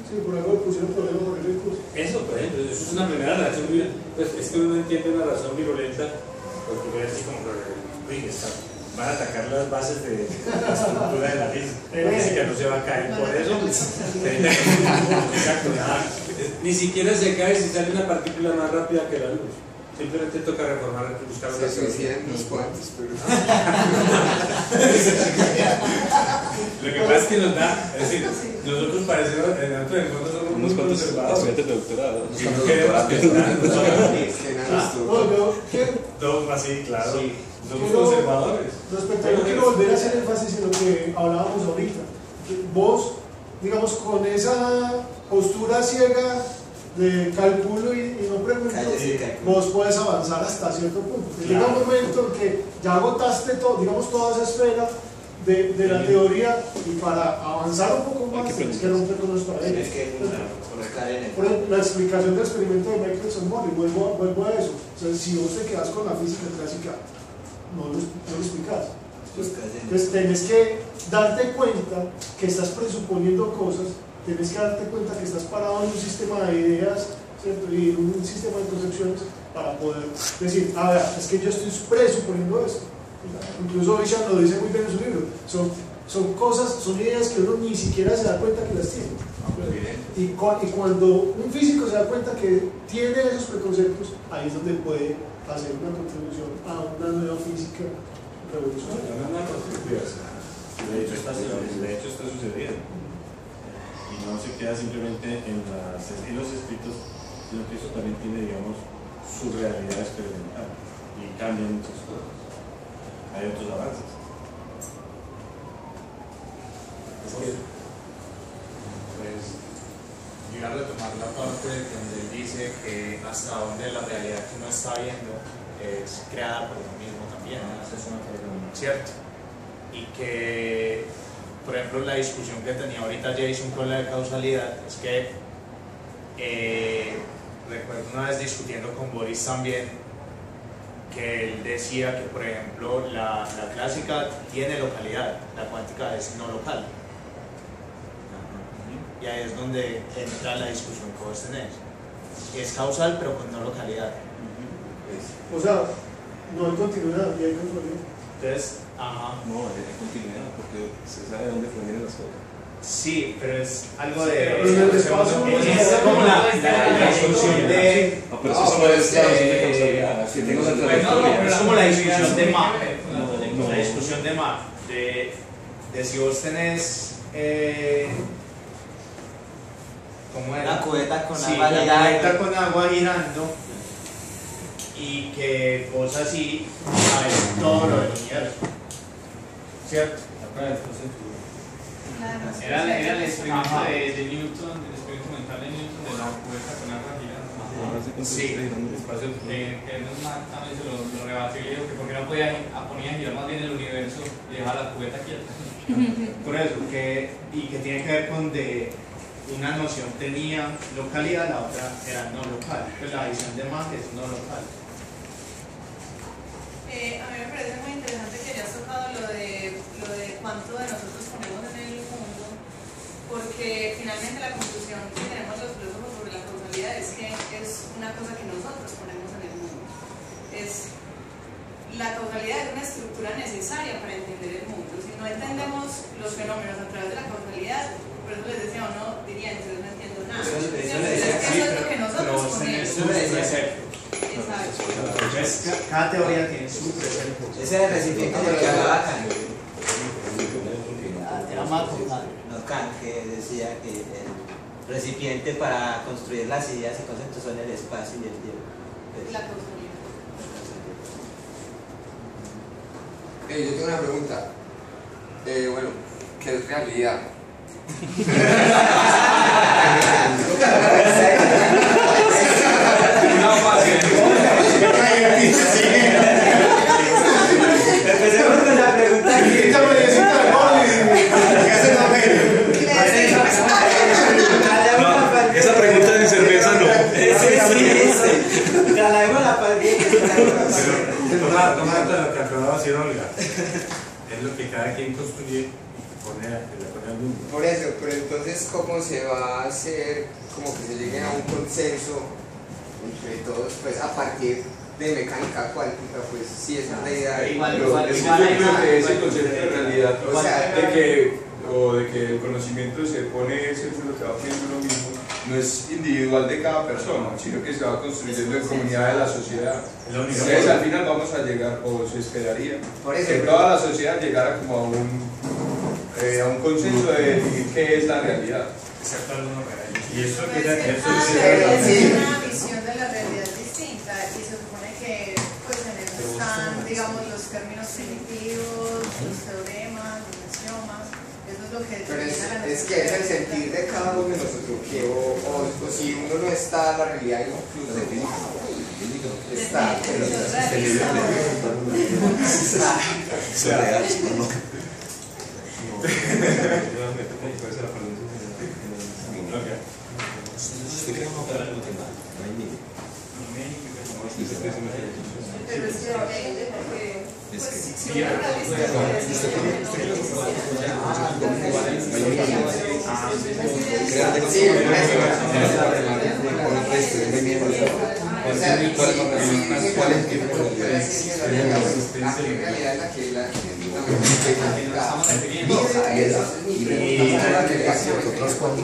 Sí, por algo pusieron problemas por el curso. Eso, por ejemplo, eso es una primera reacción. Pues es que uno entiende una razón virulenta, porque ve así como que van a atacar las bases de la estructura de la física. La física no se va a caer por eso. Exacto, nada. Ni siquiera se cae si sale una partícula más rápida que la luz. Simplemente toca reformar, buscar una suicidan unos cuantos, pero... Lo que pasa es que nos da, es decir, nosotros parecemos, en el fondo somos muy conservadores. Estudiantes de doctorado. Y no queremos que No, así, claro. Somos conservadores. Respecto a lo que quiero volver a hacer énfasis en lo que hablábamos ahorita. Vos, digamos, con esa postura ciega de cálculo y no pregunto, vos puedes avanzar hasta cierto punto. Llega un momento en que ya agotaste digamos, toda esa esfera de la teoría, y para avanzar un poco más tienes que romper con los paradigmas. Por ejemplo, la explicación del experimento de Michelson-Morley, vuelvo a eso. O sea, si vos te quedas con la física clásica, no lo explicas. Entonces tenés que darte cuenta que estás presuponiendo cosas, tenés que darte cuenta que estás parado en un sistema de ideas, ¿cierto? Y en un sistema de concepciones para poder decir, a ver, es que yo estoy presuponiendo esto. Incluso Bishop lo dice muy bien en su libro, son cosas, son ideas que uno ni siquiera se da cuenta que las tiene. Y cuando un físico se da cuenta que tiene esos preconceptos, ahí es donde puede hacer una contribución a una nueva física revolucionaria. De hecho está sucediendo. Y no se queda simplemente en los escritos, sino que eso también tiene, digamos, su realidad experimental y cambian muchas cosas. Hay otros avances. Pues yo iba a retomar la parte donde él dice que hasta donde la realidad que uno está viendo es creada por uno mismo también, ¿no? Eso es una cosa cierto. Y que, por ejemplo, la discusión que tenía ahorita Jason con la causalidad es que recuerdo una vez discutiendo con Boris también, que él decía que, por ejemplo, la clásica tiene localidad, la cuántica es no local. Y ahí es donde entra la discusión que vos tenés. Es causal, pero con no localidad. O sea, no hay continuidad, y hay causalidad. Entonces, ajá. No, hay continuidad, porque se sabe de dónde provienen las cosas. Sí, pero es algo de. Pero en el espacio es como la discusión de. No, pero eso es como de causalidad. Si tengo la es como la discusión de Mach. La discusión de Mach. De si vos tenés. ¿Cómo era? Una cubeta con sí, agua la girando. cubeta con agua girando. Y que vos así sabes todo lo del universo. ¿Cierto? Era el experimento de Newton, el experimento mental de Newton de la cubeta con agua girando. Sí. Que también se lo rebatió y dijo que porque no ponía a girar más bien el universo y dejaba la cubeta quieta. Por eso, y que tiene que ver con de una noción tenía localidad, la otra era no local. Pues la visión de Mach es no local. A mí me parece muy interesante que hayas tocado lo de cuánto de nosotros ponemos en el mundo, porque finalmente la conclusión que tenemos los filósofos sobre la causalidad es que es una cosa que nosotros ponemos en el mundo. La causalidad es una estructura necesaria para entender el mundo. Si no entendemos los fenómenos a través de la causalidad, por eso les decía, uno diría, entonces no entiendo nada. Eso es lo que nosotros ponemos. Exacto. Cada teoría tiene su precepto. Ese era el recipiente del que hablaba Kant. Era Mach. No, Kant, que decía que el recipiente para construir las ideas y conceptos son el espacio y el tiempo. La causalidad. Yo tengo una pregunta. Bueno, ¿qué es realidad? No, fácil. Empecemos con la pregunta que esa pregunta de cerveza no. Traslademos la Tomando lo que acababa de decir Olga, es lo que cada quien construye y pone al mundo. Por eso, pero entonces, ¿cómo se va a hacer como que se llegue a un consenso entre todos, pues a partir de mecánica cuántica? Pues sí, esa es la idea. Yo creo que ese concepto de realidad, o sea, de que el conocimiento se pone siempre lo que va poniendo uno mismo, no es individual de cada persona, sino que se va construyendo en comunidad de la sociedad. Entonces al final vamos a llegar, o se esperaría, que toda la sociedad llegara como a un consenso de definir qué es la realidad. Excepto algunos reales. Y eso que es una visión de la realidad distinta, y se supone que pues en eso están, digamos, los términos primitivos, los teoremas, los axiomas. Eso es lo que pero es que es el sentir de cada uno de nosotros, que o si uno no está, la realidad incluso está. Pero es que pues si uno y nosotros cuando